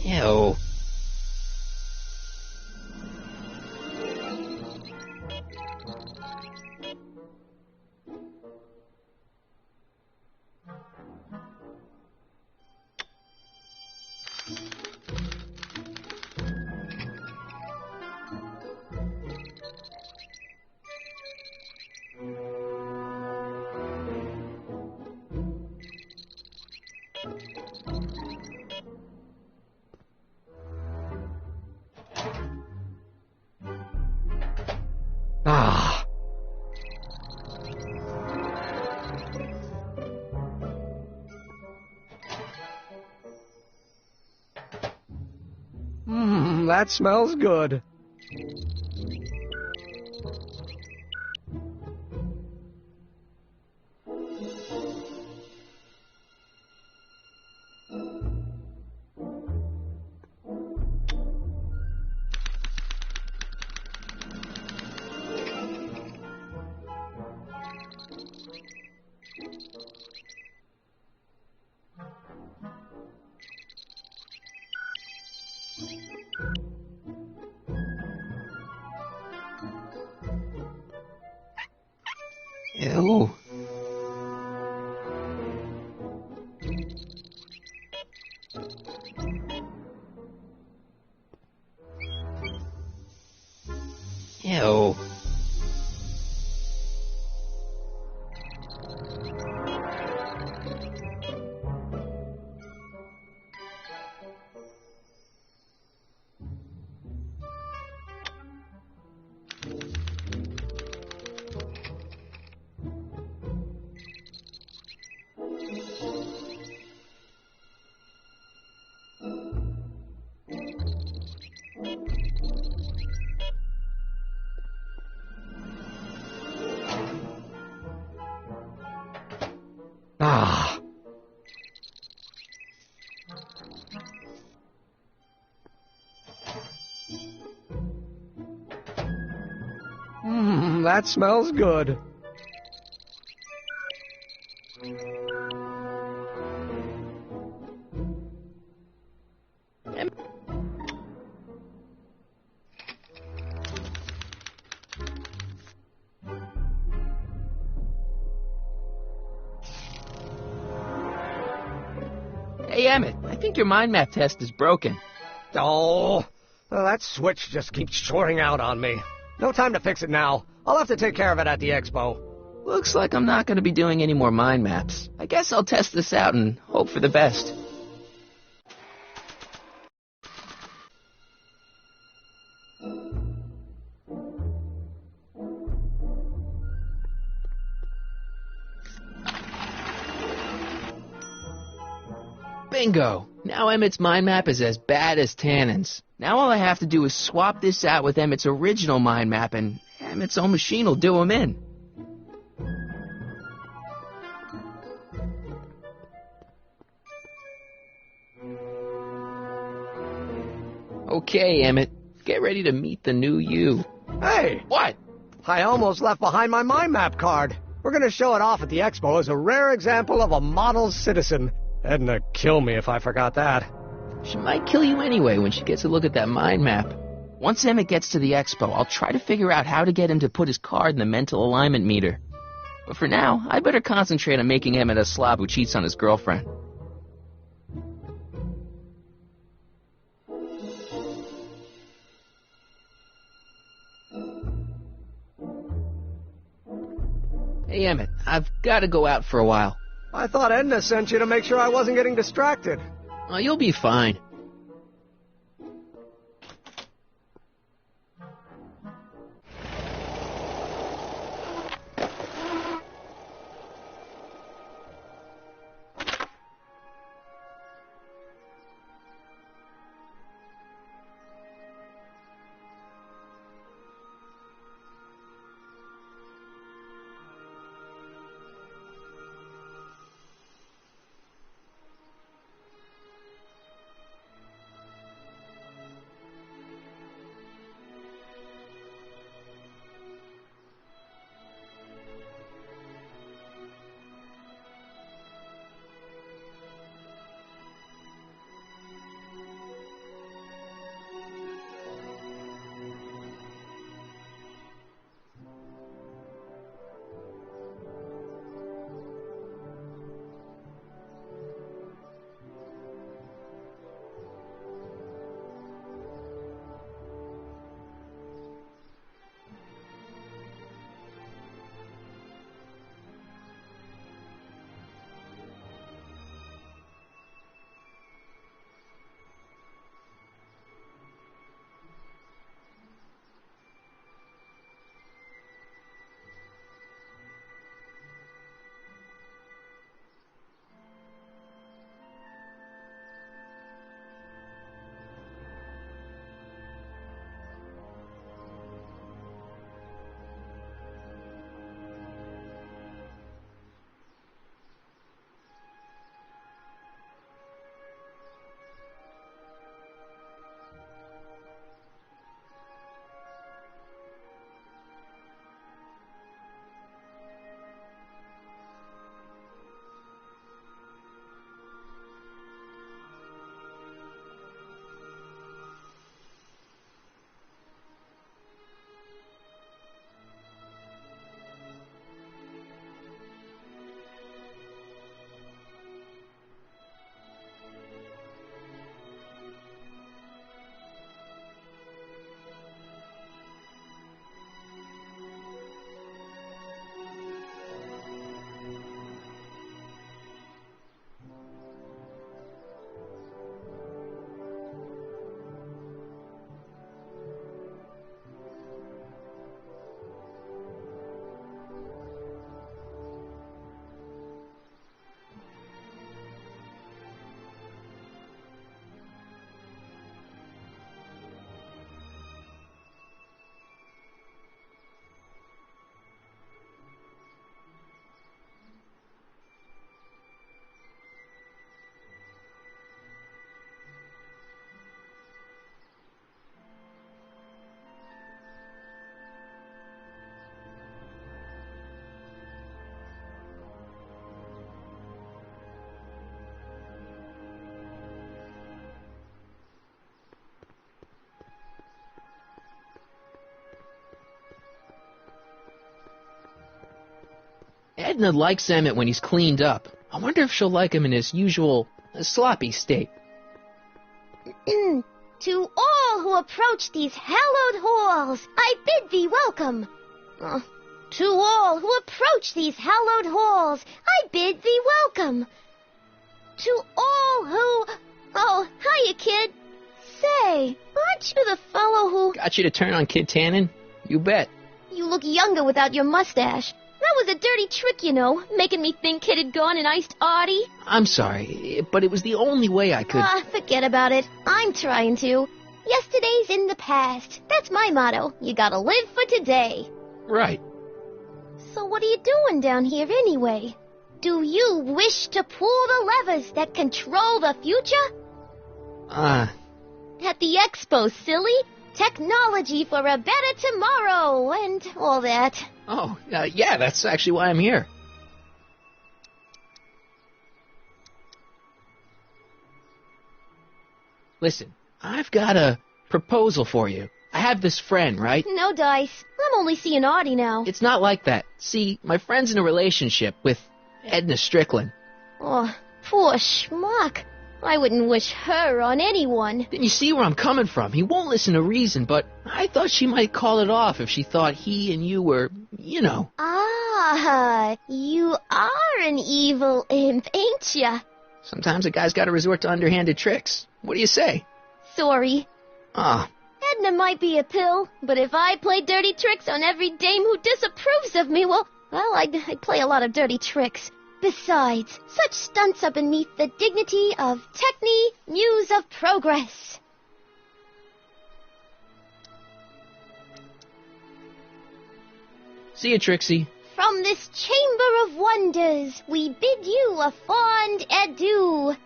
Ew. Ah. That smells good. Ew. Ew. Ah. That smells good. Hey, Emmett, I think your mind map test is broken. Oh, that switch just keeps shorting out on me. No time to fix it now. I'll have to take care of it at the expo. Looks like I'm not going to be doing any more mind maps. I guess I'll test this out and hope for the best. Bingo! Now Emmett's mind map is as bad as Tannen's. Now all I have to do is swap this out with Emmett's original mind map and Emmett's own machine will do him in. Okay, Emmett. Get ready to meet the new you. Hey! What? I almost left behind my mind map card. We're going to show it off at the expo as a rare example of a model citizen. Edna kill me if I forgot that. She might kill you anyway when she gets a look at that mind map. Once Emmett gets to the expo, I'll try to figure out how to get him to put his card in the mental alignment meter. But for now, I better concentrate on making Emmett a slob who cheats on his girlfriend. Hey, Emmett, I've got to go out for a while. I thought Edna sent you to make sure I wasn't getting distracted. Oh, you'll be fine. Edna likes Emmett when he's cleaned up. I wonder if she'll like him in his usual sloppy state. To all who approach these hallowed halls, I bid thee welcome. To all who approach these hallowed halls, I bid thee welcome. To all who... Oh, hiya, kid. Say, aren't you the fellow who... Got you to turn on Kid Tannen? You bet. You look younger without your mustache. That was a dirty trick, you know, making me think Kid had gone and iced Artie. I'm sorry, but it was the only way I could... Forget about it. I'm trying to. Yesterday's in the past. That's my motto. You gotta live for today. Right. So what are you doing down here anyway? Do you wish to pull the levers that control the future? At the expo, silly. Technology for a better tomorrow and all that. Oh, yeah, that's actually why I'm here. Listen, I've got a proposal for you. I have this friend, right? No dice. I'm only seeing Artie now. It's not like that. See, my friend's in a relationship with Edna Strickland. Oh, poor schmuck. I wouldn't wish her on anyone. Then you see where I'm coming from. He won't listen to reason, but I thought she might call it off if she thought he and you were, you know. You are an evil imp, ain't ya? Sometimes a guy's got to resort to underhanded tricks. What do you say? Sorry. Edna might be a pill, but if I play dirty tricks on every dame who disapproves of me, well, I'd play a lot of dirty tricks. Besides, such stunts are beneath the dignity of Techne, Muse of Progress. See you, Trixie. From this chamber of wonders, we bid you a fond adieu.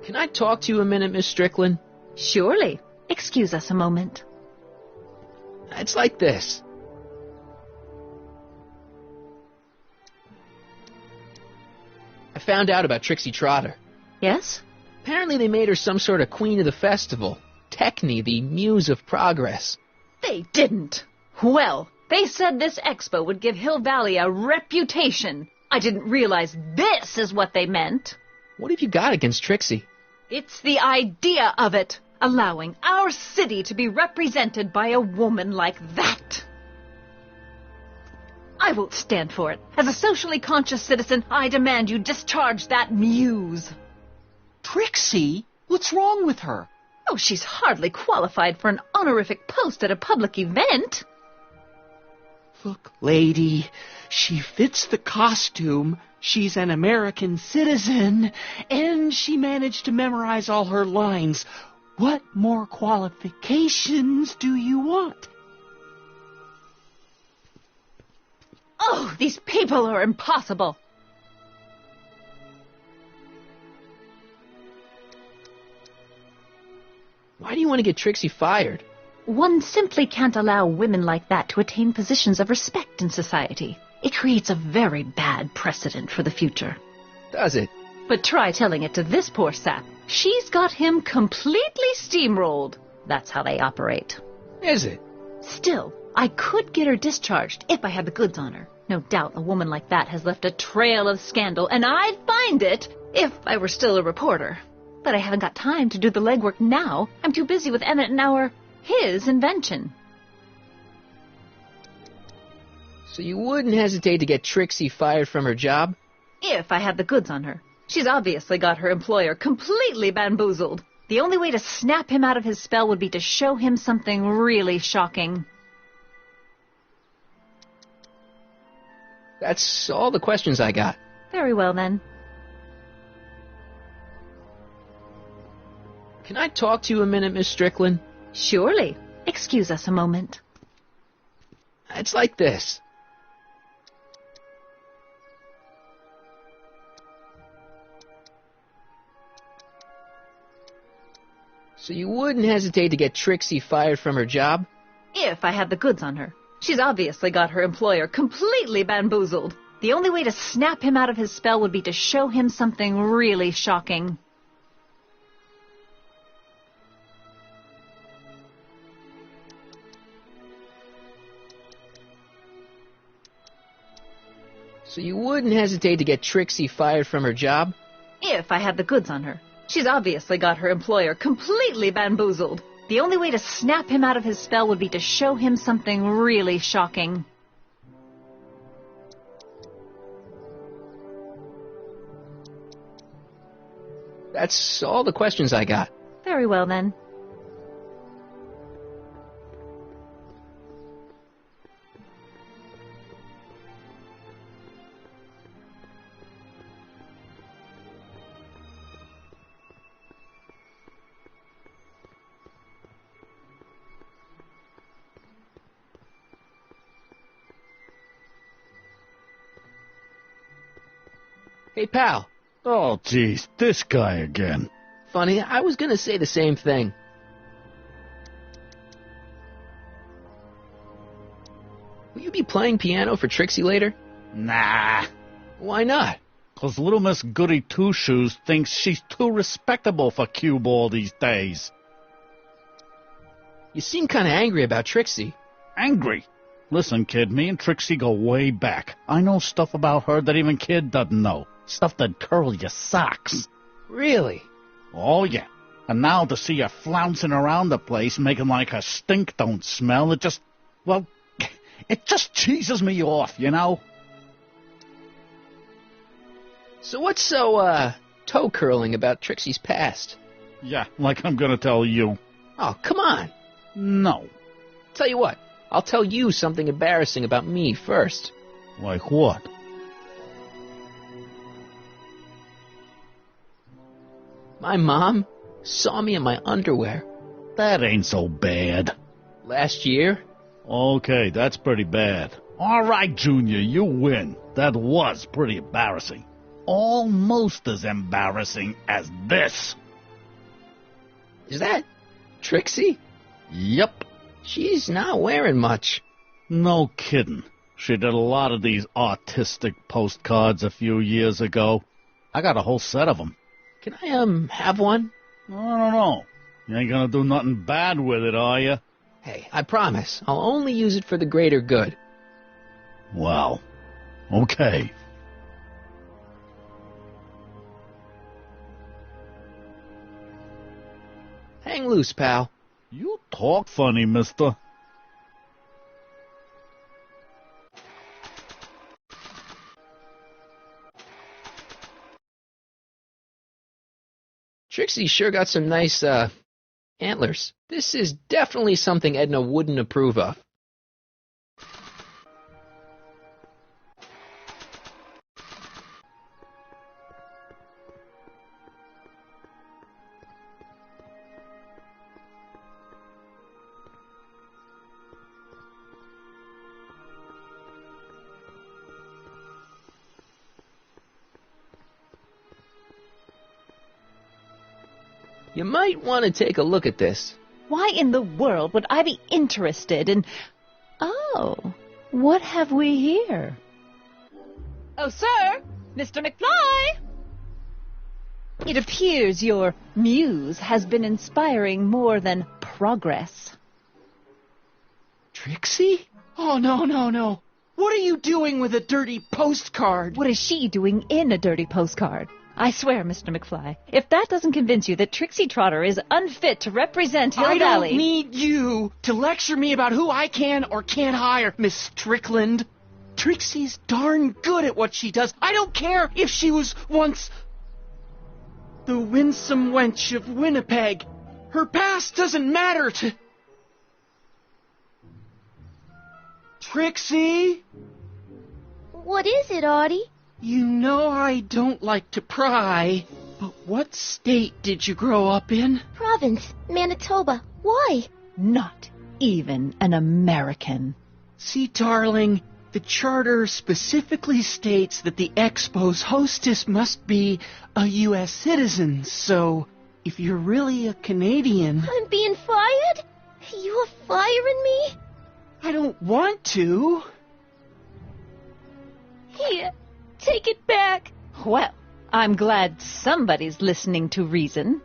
Can I talk to you a minute, Miss Strickland? Surely. Excuse us a moment. It's like this. I found out about Trixie Trotter. Yes? Apparently they made her some sort of queen of the festival. Techne, the Muse of Progress. They didn't. Well, they said this expo would give Hill Valley a reputation. I didn't realize this is what they meant. What have you got against Trixie? It's the idea of it, allowing our city to be represented by a woman like that. I won't stand for it. As a socially conscious citizen, I demand you discharge that muse. Trixie? What's wrong with her? Oh, she's hardly qualified for an honorific post at a public event. Look, lady, she fits the costume. She's an American citizen, and she managed to memorize all her lines. What more qualifications do you want? Oh, these people are impossible. Why do you want to get Trixie fired? One simply can't allow women like that to attain positions of respect in society. It creates a very bad precedent for the future. Does it? But try telling it to this poor sap. She's got him completely steamrolled. That's how they operate. Is it? Still, I could get her discharged if I had the goods on her. No doubt a woman like that has left a trail of scandal, and I'd find it if I were still a reporter. But I haven't got time to do the legwork now. I'm too busy with Emmett and his invention. So you wouldn't hesitate to get Trixie fired from her job? If I had the goods on her. She's obviously got her employer completely bamboozled. The only way to snap him out of his spell would be to show him something really shocking. That's all the questions I got. Very well, then. Can I talk to you a minute, Miss Strickland? Surely. Excuse us a moment. It's like this. So you wouldn't hesitate to get Trixie fired from her job? If I had the goods on her. She's obviously got her employer completely bamboozled. The only way to snap him out of his spell would be to show him something really shocking. So you wouldn't hesitate to get Trixie fired from her job? If I had the goods on her. She's obviously got her employer completely bamboozled. The only way to snap him out of his spell would be to show him something really shocking. That's all the questions I got. Very well, then. Hey, pal. Oh, geez, this guy again. Funny, I was gonna say the same thing. Will you be playing piano for Trixie later? Nah. Why not? 'Cause little Miss Goody Two-Shoes thinks she's too respectable for cue ball these days. You seem kinda angry about Trixie. Angry? Listen, kid, me and Trixie go way back. I know stuff about her that even Kid doesn't know. Stuff that'd curl your socks. Really? Oh, yeah. And now to see her flouncing around the place, making like her stink don't smell, it just cheeses me off, you know? So what's so, toe-curling about Trixie's past? Yeah, like I'm gonna tell you. Oh, come on. No. Tell you what, I'll tell you something embarrassing about me first. Like what? My mom saw me in my underwear. That ain't so bad. Last year? Okay, that's pretty bad. All right, Junior, you win. That was pretty embarrassing. Almost as embarrassing as this. Is that Trixie? Yep. She's not wearing much. No kidding. She did a lot of these artistic postcards a few years ago. I got a whole set of them. Can I, have one? I don't know. You ain't gonna do nothing bad with it, are you? Hey, I promise. I'll only use it for the greater good. Well, okay. Hang loose, pal. You talk funny, mister. Trixie sure got some nice, antlers. This is definitely something Edna wouldn't approve of. You might want to take a look at this. Why in the world would I be interested in... Oh, what have we here? Oh, sir! Mr. McFly! It appears your muse has been inspiring more than progress. Trixie? Oh, no. What are you doing with a dirty postcard? What is she doing in a dirty postcard? I swear, Mr. McFly, if that doesn't convince you that Trixie Trotter is unfit to represent Hill Valley... I don't need you to lecture me about who I can or can't hire, Miss Strickland. Trixie's darn good at what she does. I don't care if she was once the winsome wench of Winnipeg. Her past doesn't matter to... Trixie? What is it, Artie? You know I don't like to pry, but what state did you grow up in? Province, Manitoba. Why? Not even an American. See, darling, the charter specifically states that the Expo's hostess must be a U.S. citizen, so if you're really a Canadian... I'm being fired? You're firing me? I don't want to. Here, take it back. Well, I'm glad somebody's listening to reason.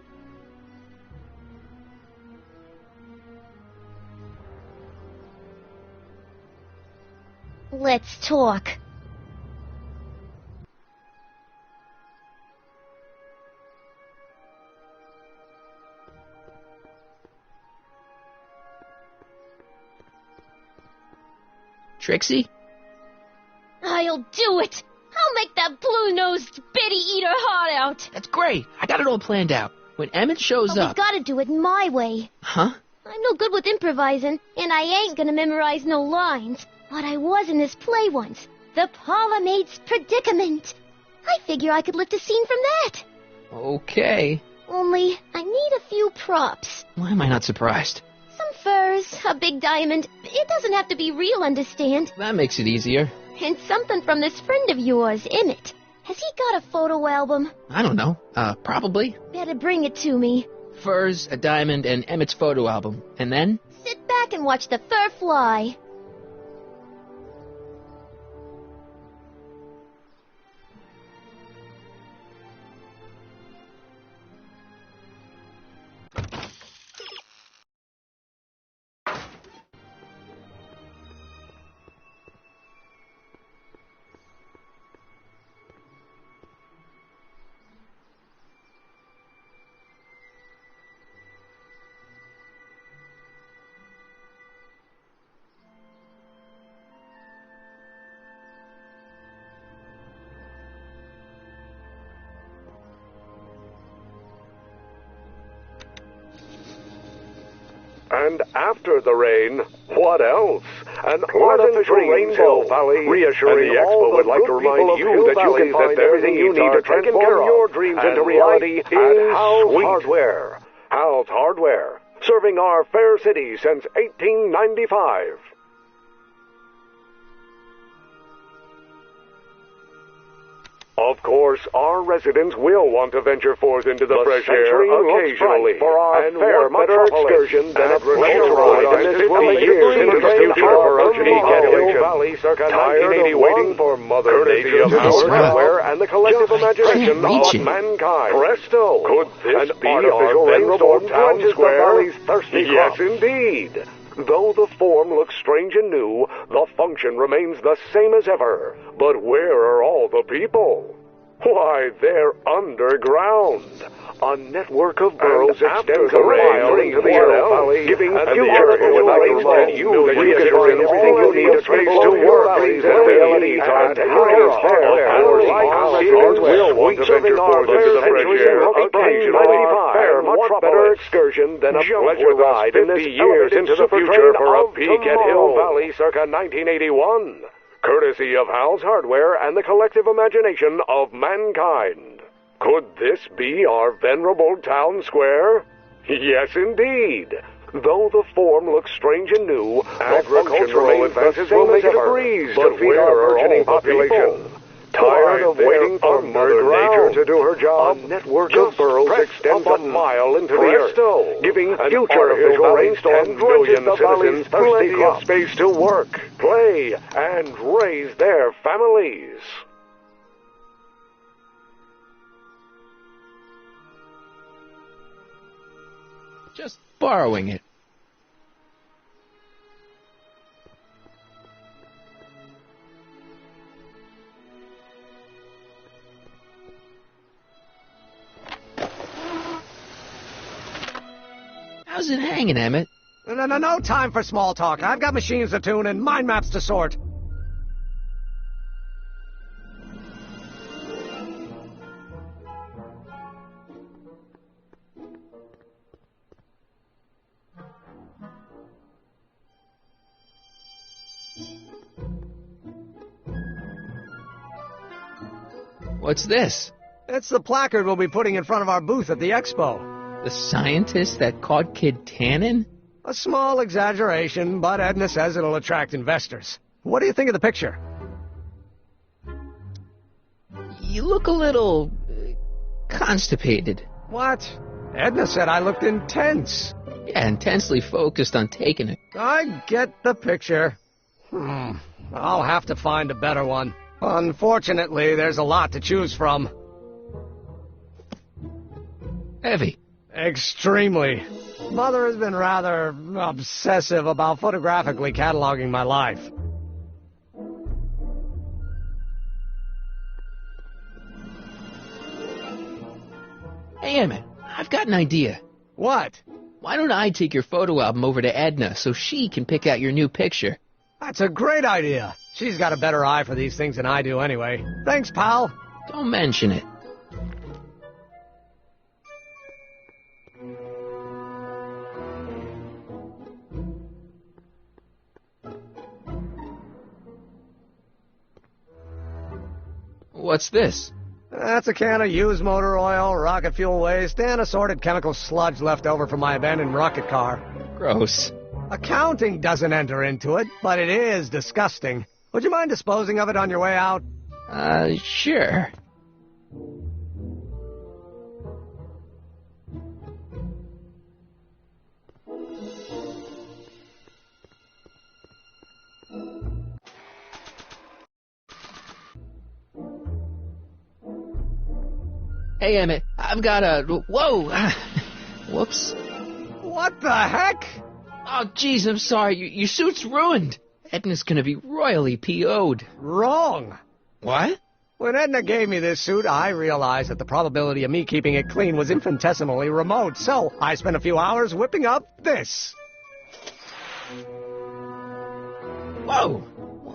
Let's talk. Trixie? I'll do it! I'll make that blue-nosed bitty eat her heart out! That's great. I got it all planned out. When Emmett shows But up... we gotta do it my way. Huh? I'm no good with improvising, and I ain't gonna memorize no lines. But I was in this play once. The Parlor Maid's Predicament. I figure I could lift a scene from that. Okay. Only, I need a few props. Why am I not surprised? Some furs, a big diamond. It doesn't have to be real, understand? That makes it easier. And something from this friend of yours, Emmett. Has he got a photo album? I don't know. Probably. Better bring it to me. Furs, a diamond, and Emmett's photo album. And then? Sit back and watch the fur fly. And after the rain, what else? An artificial rainbow valley. Reassuring the Expo would like to remind you that you can find everything you need to transform your dreams into reality at Hal's Hardware. Hal's Hardware, serving our fair city since 1895. Of course, our residents will want to venture forth into the fresh air occasionally for our fair better excursion than a pleasure ride in this 50 years into the future for a Hill Valley circa 1980 waiting for Mother Nature, Hal's Hardware, and the collective imagination of mankind. Presto! Could this be our venerable town square? Yes, indeed. Though the form looks strange and new, the function remains the same as ever. But where are all the people? Why, they're underground. A network of burrows extends a mile into the Hill Valley, giving future Hill Valleys and you that you can find everything you need to trace to work at any time. Will want to venture forth into the fresh air occasionally. Fare much better excursion than a pleasure ride in this years into the future for a peek at Hill Valley circa 1981. Courtesy of Hal's Hardware and the collective imagination of mankind. Could this be our venerable town square? Yes, indeed. Though the form looks strange and new, agricultural advances will make it a breeze to feed our burgeoning population. Tired of waiting for Mother Nature to do her job, a network of burrows extends a mile into the earth, giving future Hill Valleys 10 million citizens plenty of space to work, play, and raise their families. Just borrowing it. How's it hanging, Emmett? No time for small talk. I've got machines to tune and mind maps to sort. What's this? It's the placard we'll be putting in front of our booth at the Expo. The scientist that caught Kid Tannen? A small exaggeration, but Edna says it'll attract investors. What do you think of the picture? You look a little... constipated. What? Edna said I looked intense. Yeah, intensely focused on taking it. I get the picture. I'll have to find a better one. Unfortunately, there's a lot to choose from. Heavy. Extremely. Mother has been rather obsessive about photographically cataloging my life. Hey, Emmett, I've got an idea. What? Why don't I take your photo album over to Edna so she can pick out your new picture? That's a great idea. She's got a better eye for these things than I do anyway. Thanks, pal. Don't mention it. What's this? That's a can of used motor oil, rocket fuel waste, and assorted chemical sludge left over from my abandoned rocket car. Gross. Accounting doesn't enter into it, but it is disgusting. Would you mind disposing of it on your way out? Sure. Hey, Emmett, I've got a... Whoa! Whoops. What the heck? Oh, jeez, I'm sorry. Your suit's ruined. Edna's gonna be royally PO'd. Wrong. What? When Edna gave me this suit, I realized that the probability of me keeping it clean was infinitesimally remote, so I spent a few hours whipping up this. Whoa!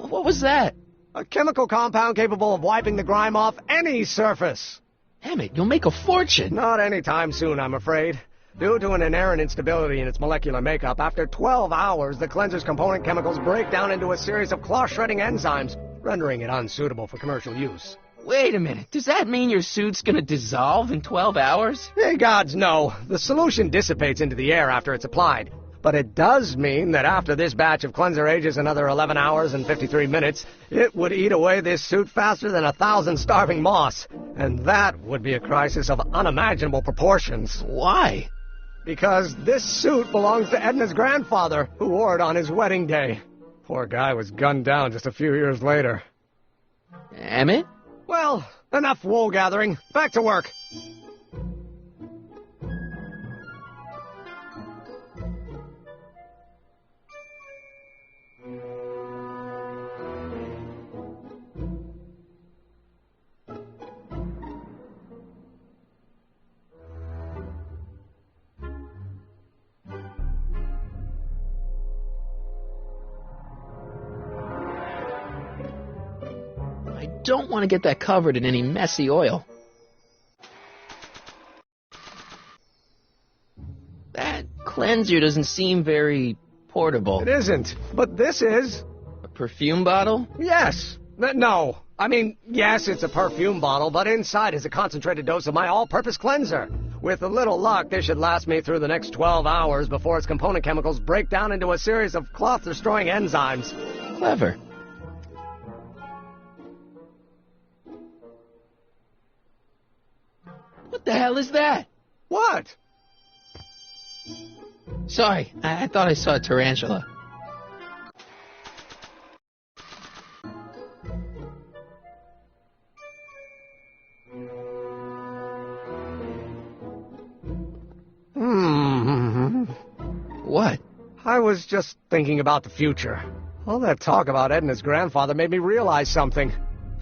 What was that? A chemical compound capable of wiping the grime off any surface. Emmett, you'll make a fortune. Not anytime soon, I'm afraid. Due to an inherent instability in its molecular makeup, after 12 hours, the cleanser's component chemicals break down into a series of cloth-shredding enzymes, rendering it unsuitable for commercial use. Wait a minute. Does that mean your suit's gonna dissolve in 12 hours? Hey, gods, no. The solution dissipates into the air after it's applied. But it does mean that after this batch of cleanser ages another 11 hours and 53 minutes, it would eat away this suit faster than 1,000 starving moths. And that would be a crisis of unimaginable proportions. Why? Because this suit belongs to Edna's grandfather, who wore it on his wedding day. Poor guy was gunned down just a few years later. Emmett? Well, enough wool gathering. Back to work. I don't want to get that covered in any messy oil. That cleanser doesn't seem very portable. It isn't, but this is. A perfume bottle? Yes. No. I mean, yes, it's a perfume bottle, but inside is a concentrated dose of my all-purpose cleanser. With a little luck, this should last me through the next 12 hours before its component chemicals break down into a series of cloth-destroying enzymes. Clever. What the hell is that? What? Sorry, I thought I saw a tarantula. What? I was just thinking about the future. All that talk about Edna's grandfather made me realize something.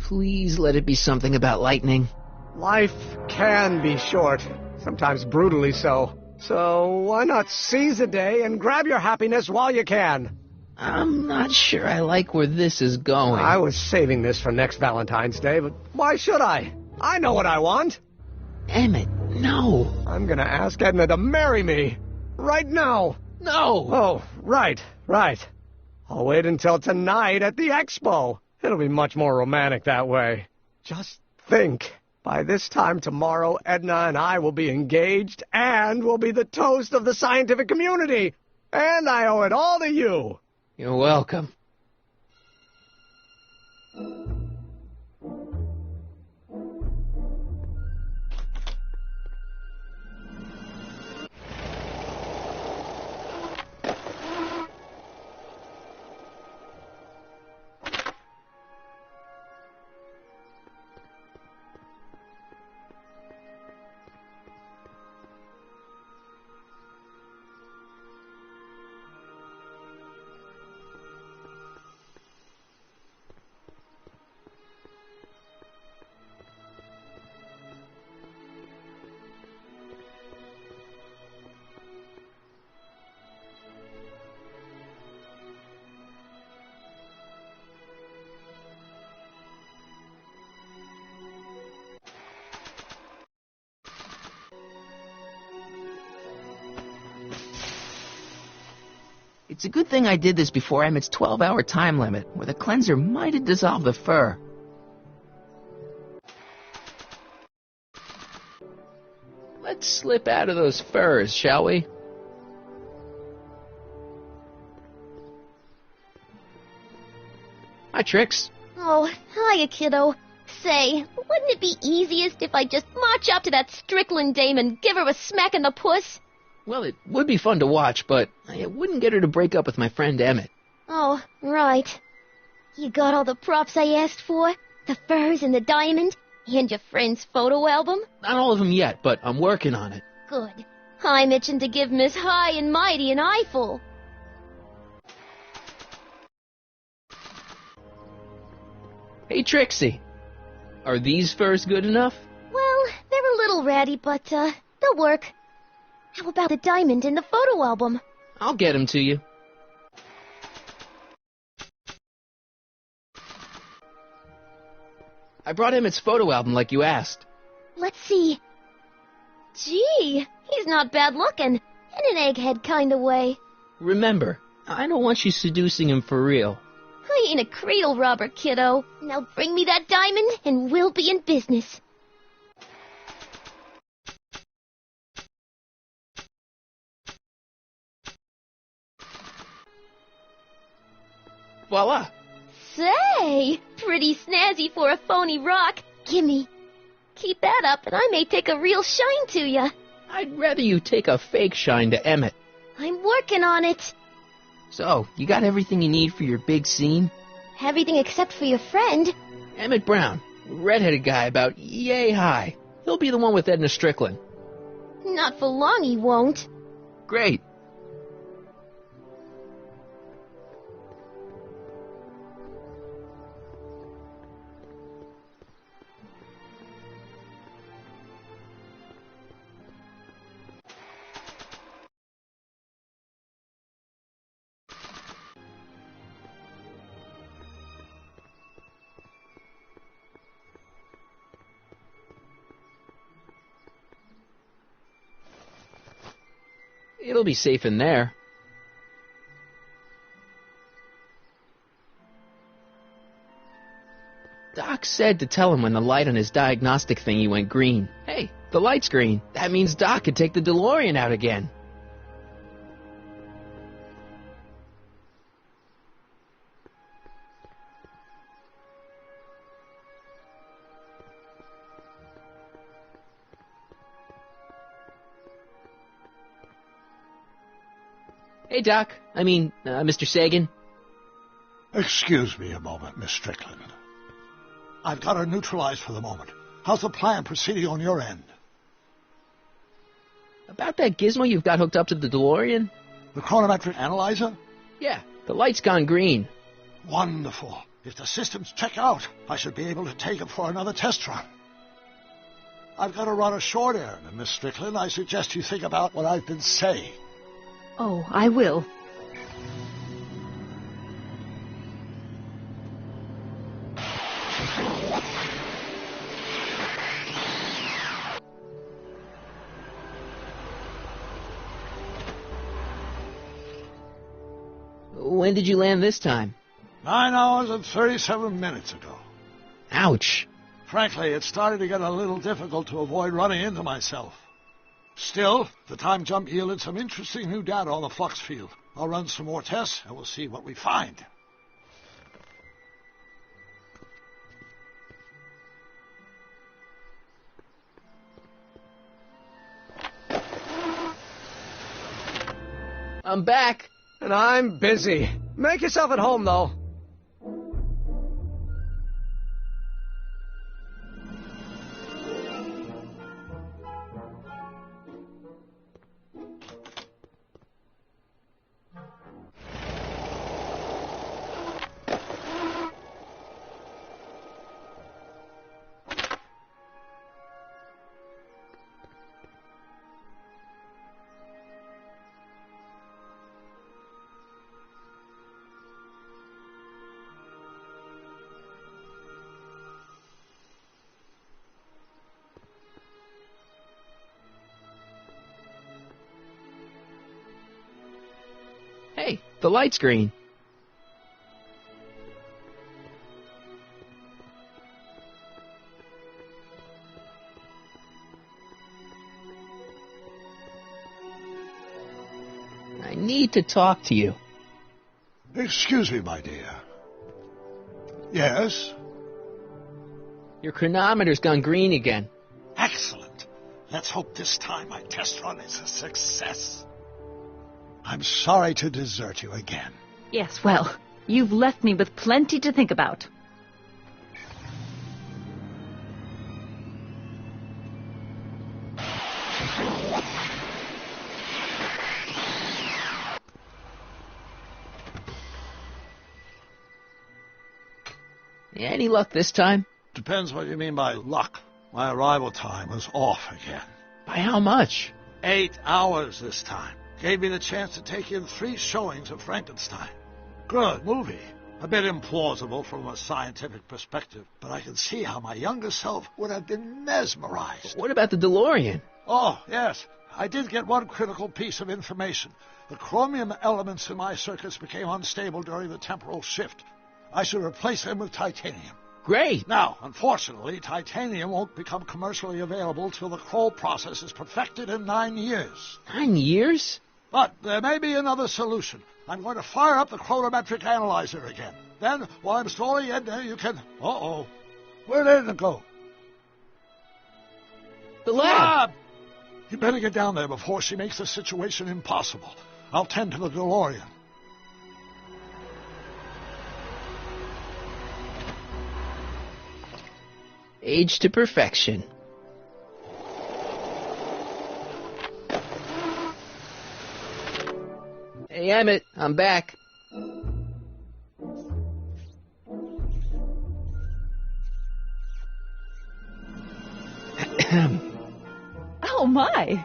Please let it be something about lightning. Life can be short, sometimes brutally so. So why not seize the day and grab your happiness while you can? I'm not sure I like where this is going. I was saving this for next Valentine's Day, but why should I? I know what I want. Emmett, no. I'm gonna ask Edna to marry me. Right now. No. Oh, right. I'll wait until tonight at the expo. It'll be much more romantic that way. Just think. By this time tomorrow, Edna and I will be engaged and will be the toast of the scientific community. And I owe it all to you. You're welcome. It's a good thing I did this before Emmett's 12-hour time limit, where the cleanser might have dissolved the fur. Let's slip out of those furs, shall we? Hi, Trix. Oh, hiya, kiddo. Say, wouldn't it be easiest if I just march up to that Strickland dame and give her a smack in the puss? Well, it would be fun to watch, but I wouldn't get her to break up with my friend Emmett. Oh, right. You got all the props I asked for? The furs and the diamond? And your friend's photo album? Not all of them yet, but I'm working on it. Good. I'm itching to give Miss High and Mighty an eyeful. Hey, Trixie. Are these furs good enough? Well, they're a little ratty, but, they'll work. How about the diamond in the photo album? I'll get them to you. I brought Emmett's photo album like you asked. Let's see. Gee, he's not bad looking. In an egghead kind of way. Remember, I don't want you seducing him for real. I ain't a cradle robber, kiddo. Now bring me that diamond, and we'll be in business. Voila! Say, pretty snazzy for a phony rock. Gimme. Keep that up, and I may take a real shine to ya. I'd rather you take a fake shine to Emmett. I'm working on it. So, you got everything you need for your big scene? Everything except for your friend. Emmett Brown, redheaded guy about yay high. He'll be the one with Edna Strickland. Not for long he won't. Great. It'll be safe in there. Doc said to tell him when the light on his diagnostic thingy went green. Hey, the light's green. That means Doc could take the DeLorean out again. Hey, Doc. Mr. Sagan. Excuse me a moment, Miss Strickland. I've got her neutralized for the moment. How's the plan proceeding on your end? About that gizmo you've got hooked up to the DeLorean? The chronometric analyzer? Yeah, the light's gone green. Wonderful. If the systems check out, I should be able to take it for another test run. I've got to run a short errand, and Miss Strickland, I suggest you think about what I've been saying. Oh, I will. When did you land this time? 9 hours and 37 minutes ago. Ouch. Frankly, it started to get a little difficult to avoid running into myself. Still, the time jump yielded some interesting new data on the flux field. I'll run some more tests, and we'll see what we find. I'm back, and I'm busy. Make yourself at home, though. The light's green. I need to talk to you. Excuse me, my dear. Yes? Your chronometer's gone green again. Excellent. Let's hope this time my test run is a success. I'm sorry to desert you again. Yes, well, you've left me with plenty to think about. Any luck this time? Depends what you mean by luck. My arrival time was off again. By how much? 8 hours this time. Gave me the chance to take in 3 showings of Frankenstein. Good movie. A bit implausible from a scientific perspective, but I can see how my younger self would have been mesmerized. What about the DeLorean? Oh, yes. I did get one critical piece of information. The chromium elements in my circuits became unstable during the temporal shift. I should replace them with titanium. Great. Now, unfortunately, titanium won't become commercially available till the Kroll process is perfected in 9 years. 9 years? But there may be another solution. I'm going to fire up the chronometric analyzer again. Then, while I'm stalling Edna, you can... Uh-oh. Where did Edna go? The lab! You better get down there before she makes the situation impossible. I'll tend to the DeLorean. Age to perfection. Hey, Emmett, I'm back. Oh, my.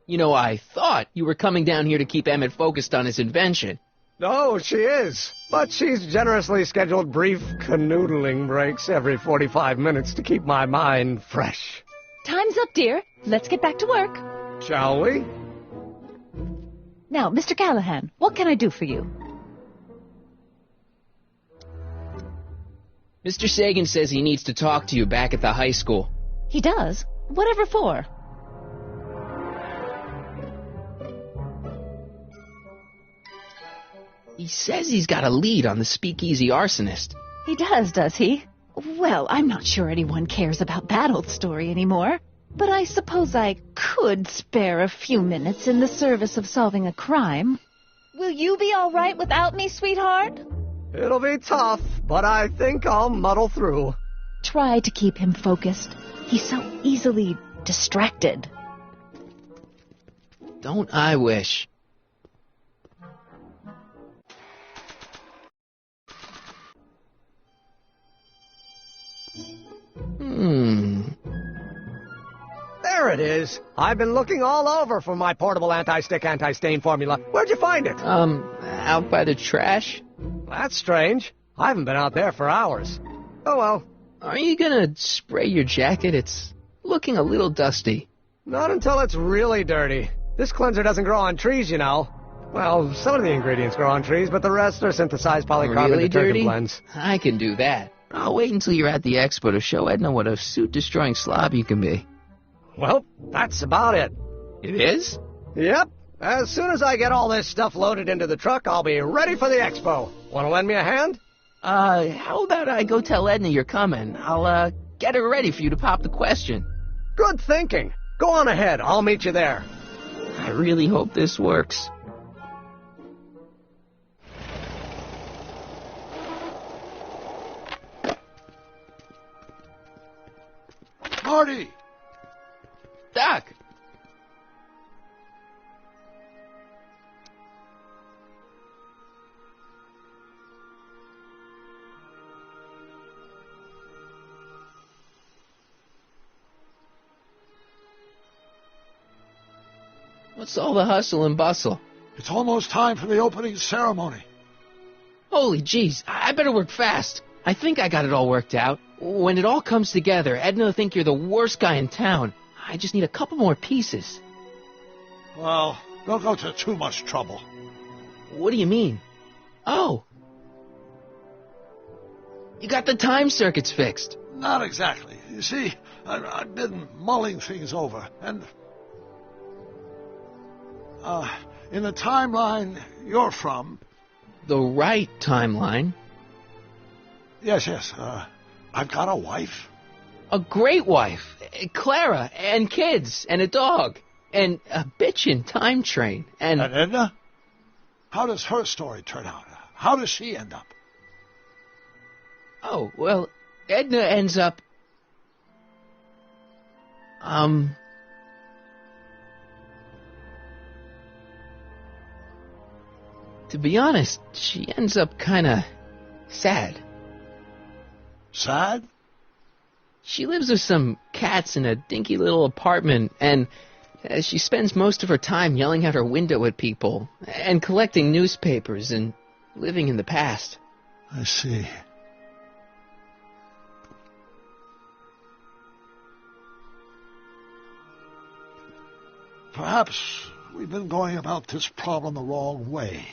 You know, I thought you were coming down here to keep Emmett focused on his invention. No, she is. But she's generously scheduled brief canoodling breaks every 45 minutes to keep my mind fresh. Time's up, dear. Let's get back to work. Shall we? Now, Mr. Callahan, what can I do for you? Mr. Sagan says he needs to talk to you back at the high school. He does? Whatever for? He says he's got a lead on the speakeasy arsonist. He does he? Well, I'm not sure anyone cares about that old story anymore. But I suppose I could spare a few minutes in the service of solving a crime. Will you be all right without me, sweetheart? It'll be tough, but I think I'll muddle through. Try to keep him focused. He's so easily distracted. Don't I wish? There it is. I've been looking all over for my portable anti-stick, anti-stain formula. Where'd you find it? Out by the trash. That's strange. I haven't been out there for hours. Oh, well. Are you gonna spray your jacket? It's looking a little dusty. Not until it's really dirty. This cleanser doesn't grow on trees, you know. Well, some of the ingredients grow on trees, but the rest are synthesized polycarbonate really detergent dirty? blends. I can do that. I'll wait until you're at the expo to show Edna what a suit-destroying slob you can be. Well, that's about it. It is? Yep. As soon as I get all this stuff loaded into the truck, I'll be ready for the expo. Want to lend me a hand? How about I go tell Edna you're coming? I'll, get her ready for you to pop the question. Good thinking. Go on ahead. I'll meet you there. I really hope this works. Marty! Doc! What's all the hustle and bustle? It's almost time for the opening ceremony. Holy jeez, I better work fast. I think I got it all worked out. When it all comes together, Edna will think you're the worst guy in town. I just need a couple more pieces. Well, Don't go to too much trouble. What do you mean? Oh. You got the time circuits fixed. Not exactly. You see, I've been mulling things over, and... in the timeline you're from... The right timeline? Yes. I've got a wife. A great wife. Clara, and kids, and a dog, and a bitchin' time train, and... And Edna? How does her story turn out? How does she end up? Oh, well, Edna ends up... To be honest, she ends up kinda sad. Sad? She lives with some cats in a dinky little apartment, and she spends most of her time yelling out her window at people, and collecting newspapers, and living in the past. I see. Perhaps we've been going about this problem the wrong way.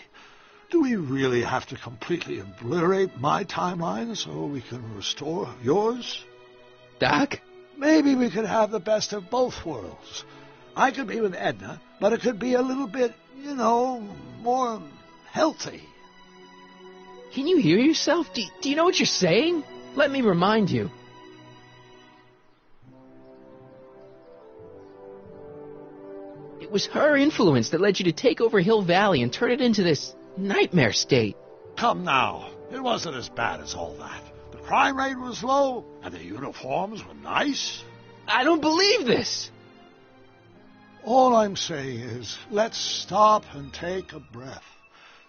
Do we really have to completely obliterate my timeline so we can restore yours? Doc? Maybe we could have the best of both worlds. I could be with Edna, but it could be a little bit, more healthy. Can you hear yourself? Do you know what you're saying? Let me remind you. It was her influence that led you to take over Hill Valley and turn it into this nightmare state. Come now. It wasn't as bad as all that. The crime rate was low, and the uniforms were nice. I don't believe this. All I'm saying is, let's stop and take a breath.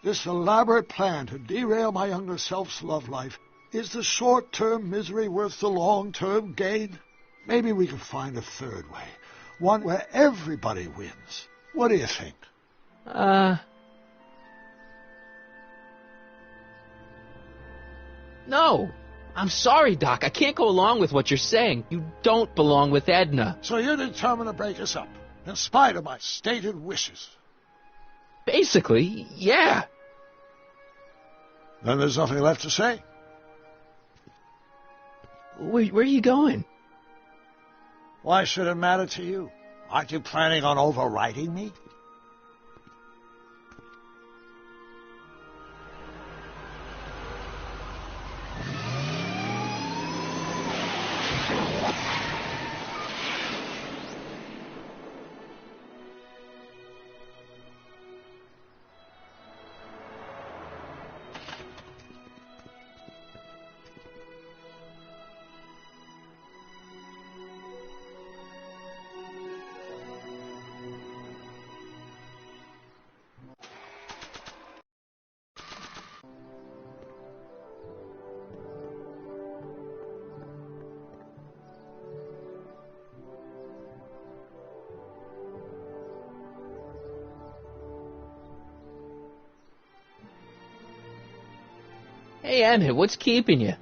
This elaborate plan to derail my younger self's love life, is the short-term misery worth the long-term gain? Maybe we can find a third way. One where everybody wins. What do you think? No. I'm sorry, Doc. I can't go along with what you're saying. You don't belong with Edna. So you're determined to break us up, in spite of my stated wishes? Basically, yeah. Then there's nothing left to say. Where are you going? Why should it matter to you? Aren't you planning on overriding me? Hey, Emmett, what's keeping you?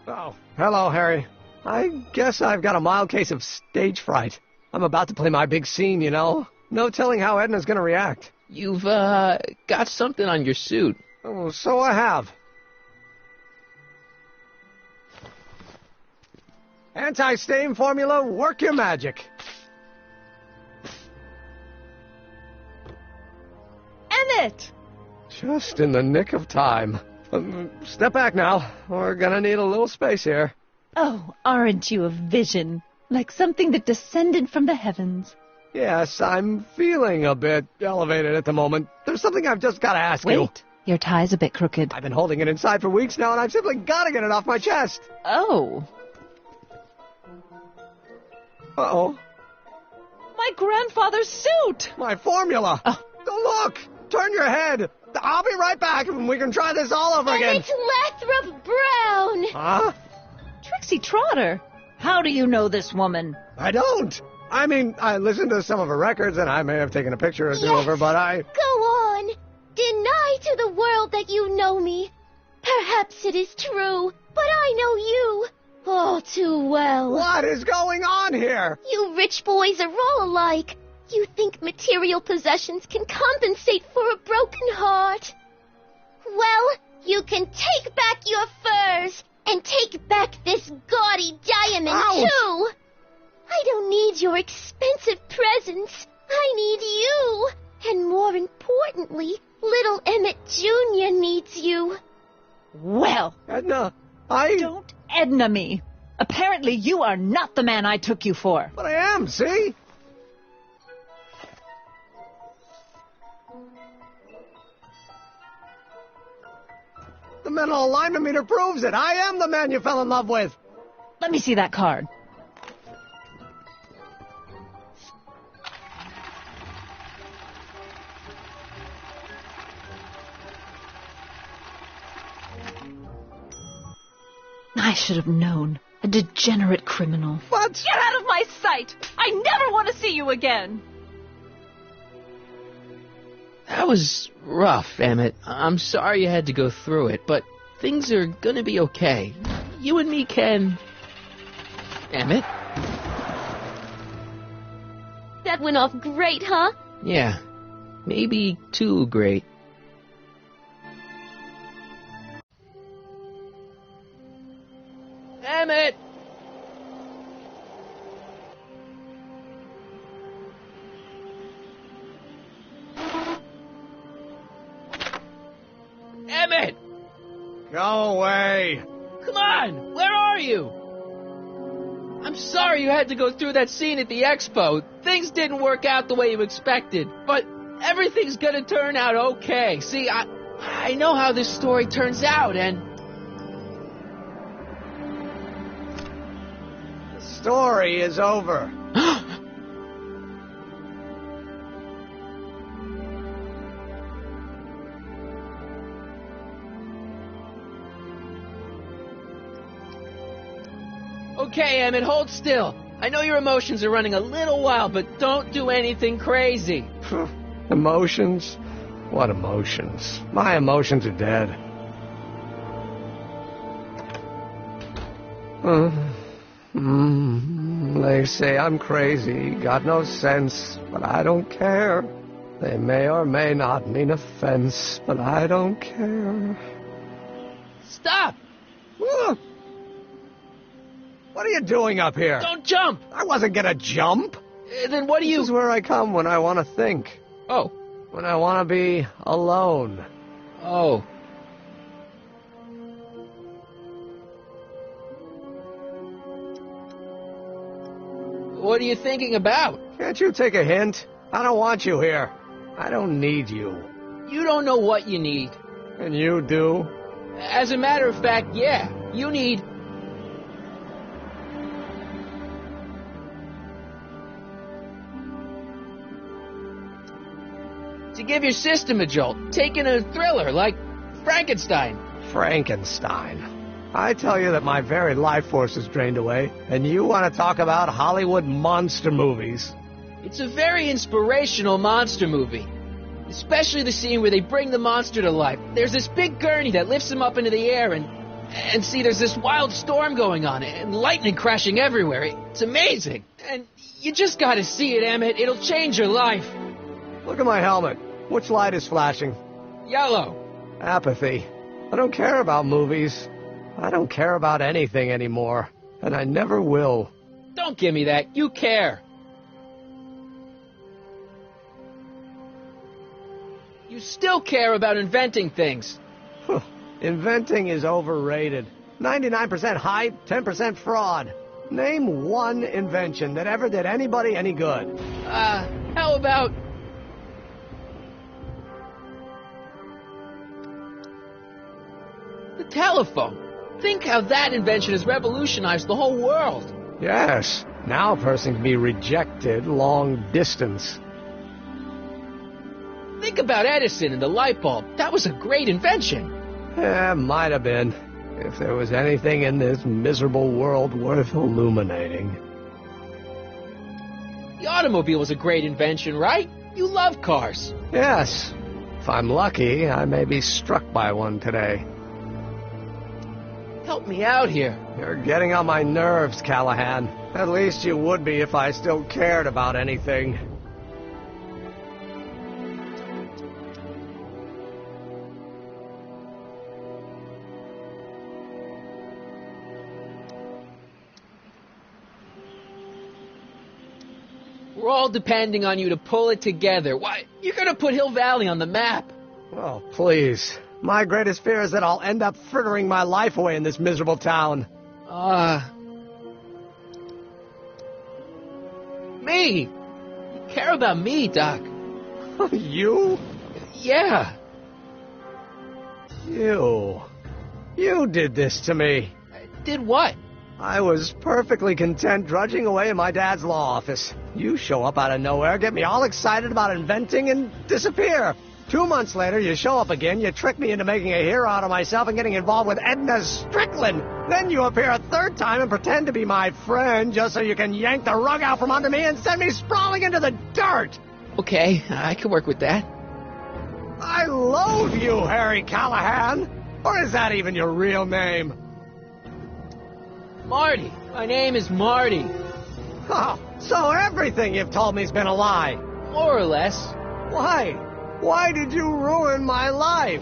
Oh, hello, Harry. I guess I've got a mild case of stage fright. I'm about to play my big scene, No telling how Edna's gonna react. You've, got something on your suit. Oh, so I have. Anti-stain formula, work your magic. Emmett! Just in the nick of time. Step back now. We're gonna need a little space here. Oh, aren't you a vision? Like something that descended from the heavens. Yes, I'm feeling a bit elevated at the moment. There's something I've just got to ask you. Wait, your tie's a bit crooked. I've been holding it inside for weeks now, and I've simply got to get it off my chest. Oh. Uh-oh. My grandfather's suit! My formula! Oh. Look! Turn your head! I'll be right back, and we can try this all over again. And it's Lathrop Brown! Huh? Trixie Trotter! How do you know this woman? I don't! I mean, I listened to some of her records, and I may have taken a picture or two of her, but I... Go on! Deny to the world that you know me. Perhaps it is true, but I know you all too well. What is going on here? You rich boys are all alike. You think material possessions can compensate for a broken heart? Well, you can take back your furs and take back this gaudy diamond, too. I don't need your expensive presents. I need you. And more importantly, little Emmett Jr. needs you. Well, Edna, Don't Edna me. Apparently you are not the man I took you for. But I am, see? The mental alignment meter proves it. I am the man you fell in love with. Let me see that card. I should have known. A degenerate criminal. What? Get out of my sight! I never want to see you again! That was rough, Emmett. I'm sorry you had to go through it, but things are gonna be okay. You and me can... Emmett? That went off great, huh? Yeah. Maybe too great. Emmett! Emmett! Go away. Come on! Where are you? I'm sorry you had to go through that scene at the expo. Things didn't work out the way you expected, but everything's gonna turn out okay. See, I know how this story turns out, and... The story is over. Okay, Emmett, hold still. I know your emotions are running a little wild, but don't do anything crazy. Emotions? What emotions? My emotions are dead. They say I'm crazy, got no sense, but I don't care. They may or may not mean offense, but I don't care. Stop! What are you doing up here? Don't jump! I wasn't gonna jump. Then what do you... This is where I come when I want to think. Oh. When I want to be alone. Oh. What are you thinking about? Can't you take a hint? I don't want you here. I don't need you. You don't know what you need. And you do? As a matter of fact, yeah. You need... to give your system a jolt. Taking a thriller like Frankenstein. Frankenstein. I tell you that my very life force is drained away, and you want to talk about Hollywood monster movies. It's a very inspirational monster movie. Especially the scene where they bring the monster to life. There's this big gurney that lifts him up into the air, and see, there's this wild storm going on, and lightning crashing everywhere. It's amazing. And you just gotta see it, Emmett. It'll change your life. Look at my helmet. Which light is flashing? Yellow. Apathy. I don't care about movies. I don't care about anything anymore. And I never will. Don't give me that. You care. You still care about inventing things. Inventing is overrated. 99% hype, 10% fraud. Name one invention that ever did anybody any good. How about... the telephone. Think how that invention has revolutionized the whole world. Yes. Now a person can be rejected long distance. Think about Edison and the light bulb. That was a great invention. Yeah, might have been. If there was anything in this miserable world worth illuminating. The automobile was a great invention, right? You love cars. Yes. If I'm lucky, I may be struck by one today. Help me out here. You're getting on my nerves, Callahan. At least you would be if I still cared about anything. We're all depending on you to pull it together. Why, you're gonna put Hill Valley on the map. Oh, please. My greatest fear is that I'll end up frittering my life away in this miserable town. Me. You care about me, Doc. You? Yeah. You did this to me. Did what? I was perfectly content drudging away in my dad's law office. You show up out of nowhere, get me all excited about inventing, and disappear. 2 months later, you show up again, you trick me into making a hero out of myself and getting involved with Edna Strickland. Then you appear a third time and pretend to be my friend just so you can yank the rug out from under me and send me sprawling into the dirt. Okay, I can work with that. I loathe you, Harry Callahan. Or is that even your real name? Marty. My name is Marty. Oh, so everything you've told me's been a lie. More or less. Why? Why did you ruin my life?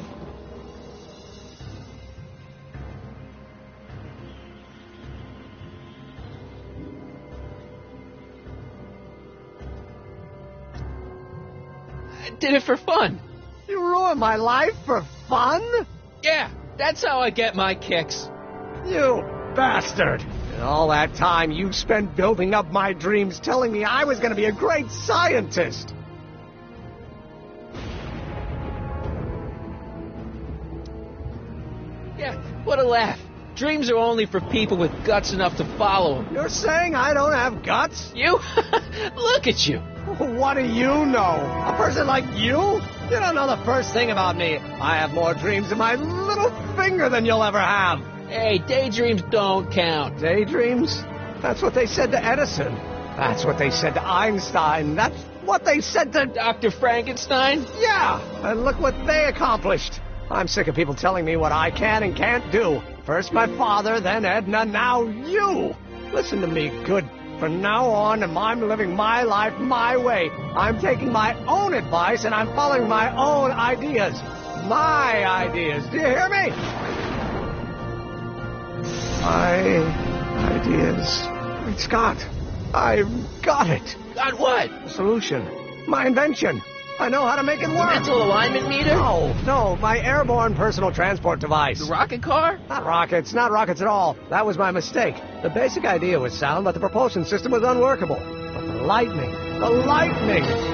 I did it for fun. You ruined my life for fun? Yeah, that's how I get my kicks. You bastard. And all that time you spent building up my dreams, telling me I was going to be a great scientist. Yeah, what a laugh. Dreams are only for people with guts enough to follow them. You're saying I don't have guts? You? Look at you. What do you know? A person like you? You don't know the first thing about me. I have more dreams in my little finger than you'll ever have. Hey, daydreams don't count. Daydreams? That's what they said to Edison. That's what they said to Einstein. That's what they said to Dr. Frankenstein? Yeah, and look what they accomplished. I'm sick of people telling me what I can and can't do. First my father, then Edna, now you. Listen to me, good. From now on, I'm living my life my way. I'm taking my own advice, and I'm following my own ideas. My ideas. Do you hear me? My ideas. Great Scott. I've got it. Got what? The solution. My invention. I know how to make it work. The mental alignment meter? No, my airborne personal transport device. The rocket car? Not rockets at all. That was my mistake. The basic idea was sound, but the propulsion system was unworkable. But the lightning.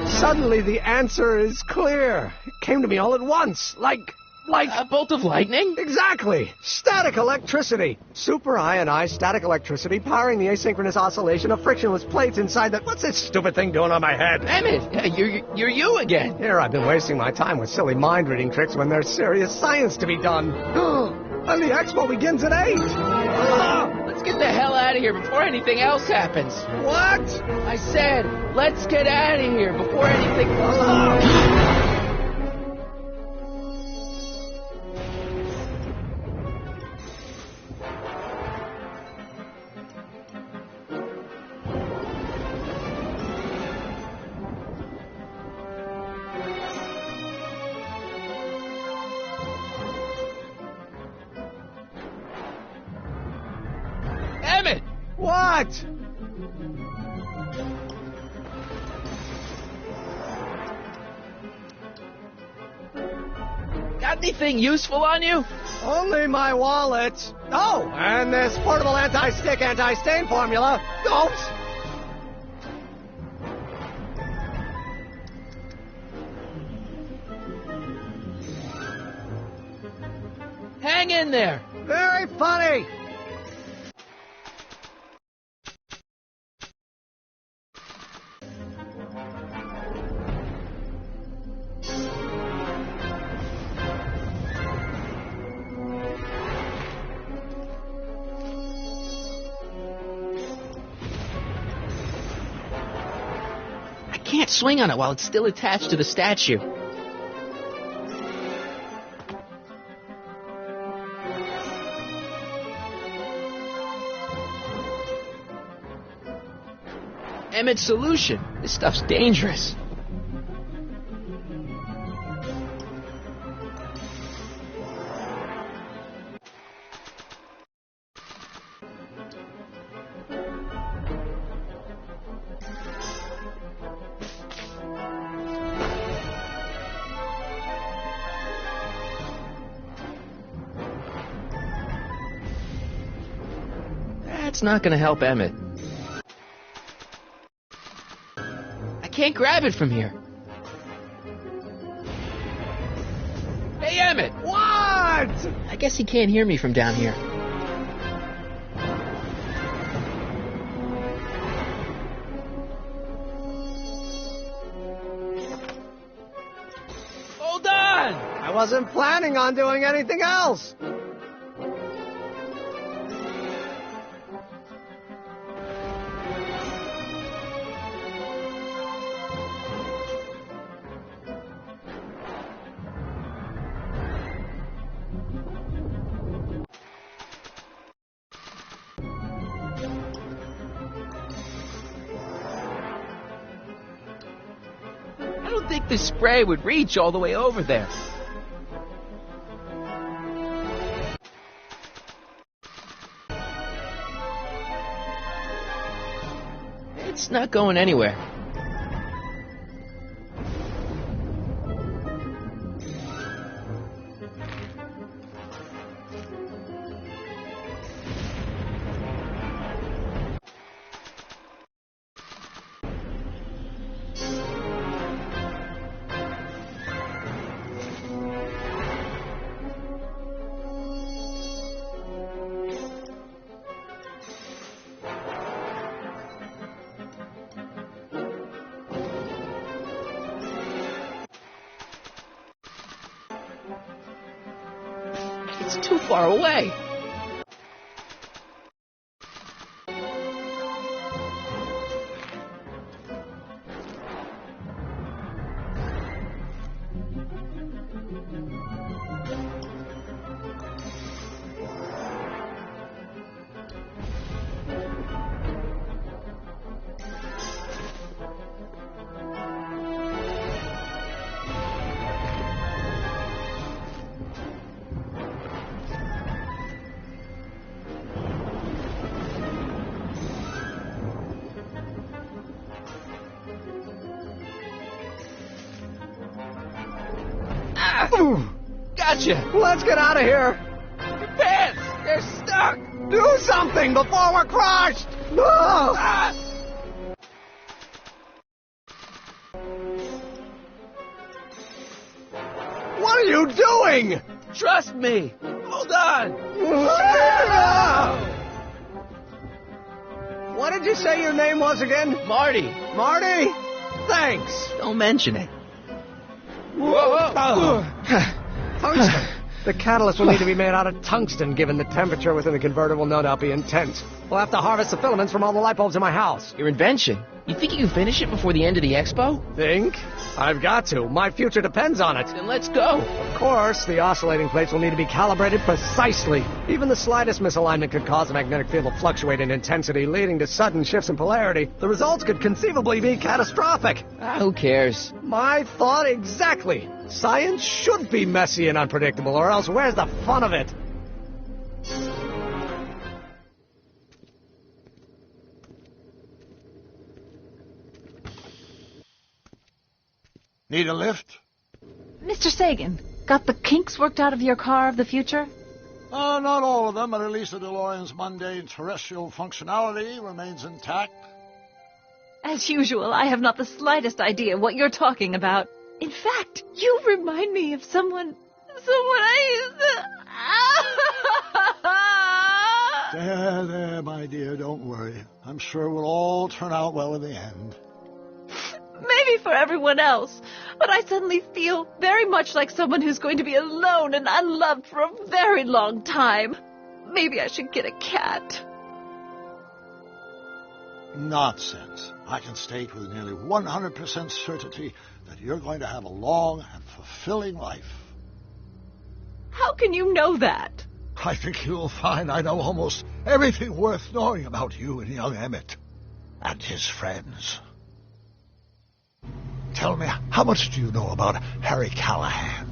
Suddenly the answer is clear. It came to me all at once, like a bolt of lightning? Exactly. Static electricity. Super ionized static electricity powering the asynchronous oscillation of frictionless plates inside the... What's this stupid thing doing on my head? Emmett, you're you again. Here I've been wasting my time with silly mind-reading tricks when there's serious science to be done. And the expo begins at 8. Let's get the hell out of here before anything else happens. What? I said, let's get out of here before anything... Emmett! What? Got anything useful on you? Only my wallet. Oh, and this portable anti-stick, anti-stain formula. Don't! Hang in there. Very funny. I can't swing on it while it's still attached to the statue. Emmett's solution. This stuff's dangerous. That's not gonna help Emmett. I can't grab it from here. Hey, Emmett! What? I guess he can't hear me from down here. Hold on! I wasn't planning on doing anything else. I don't think this spray would reach all the way over there. It's not going anywhere. It's too far away. Gotcha! Let's get out of here! Your pants! They're stuck! Do something before we're crushed! No! Ah! What are you doing? Trust me! Hold on! What did you say your name was again? Marty! Marty? Thanks! Don't mention it. Whoa. Tungsten. The catalyst will need to be made out of tungsten, given the temperature within the converter will no doubt be intense. We'll have to harvest the filaments from all the light bulbs in my house. Your invention? You think you can finish it before the end of the expo? Think? I've got to. My future depends on it. Then let's go. Of course, the oscillating plates will need to be calibrated precisely. Even the slightest misalignment could cause the magnetic field to fluctuate in intensity, leading to sudden shifts in polarity. The results could conceivably be catastrophic. Who cares? My thought exactly. Science should be messy and unpredictable, or else where's the fun of it? Need a lift? Mr. Sagan, got the kinks worked out of your car of the future? Not all of them, but at least the DeLorean's mundane terrestrial functionality remains intact. As usual, I have not the slightest idea what you're talking about. In fact, you remind me of someone I used to... There, my dear, don't worry. I'm sure we'll all turn out well in the end. Maybe for everyone else, but I suddenly feel very much like someone who's going to be alone and unloved for a very long time. Maybe I should get a cat. Nonsense. I can state with nearly 100% certainty that you're going to have a long and fulfilling life. How can you know that? I think you'll find I know almost everything worth knowing about you and young Emmett and his friends. Tell me, how much do you know about Harry Callahan?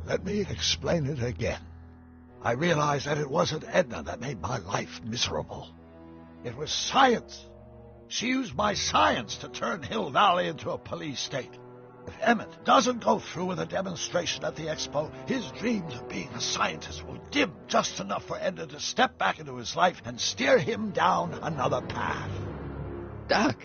Let me explain it again. I realized that it wasn't Edna that made my life miserable. It was science. She used my science to turn Hill Valley into a police state. If Emmett doesn't go through with a demonstration at the expo, his dreams of being a scientist will dim just enough for Edna to step back into his life and steer him down another path. Doc,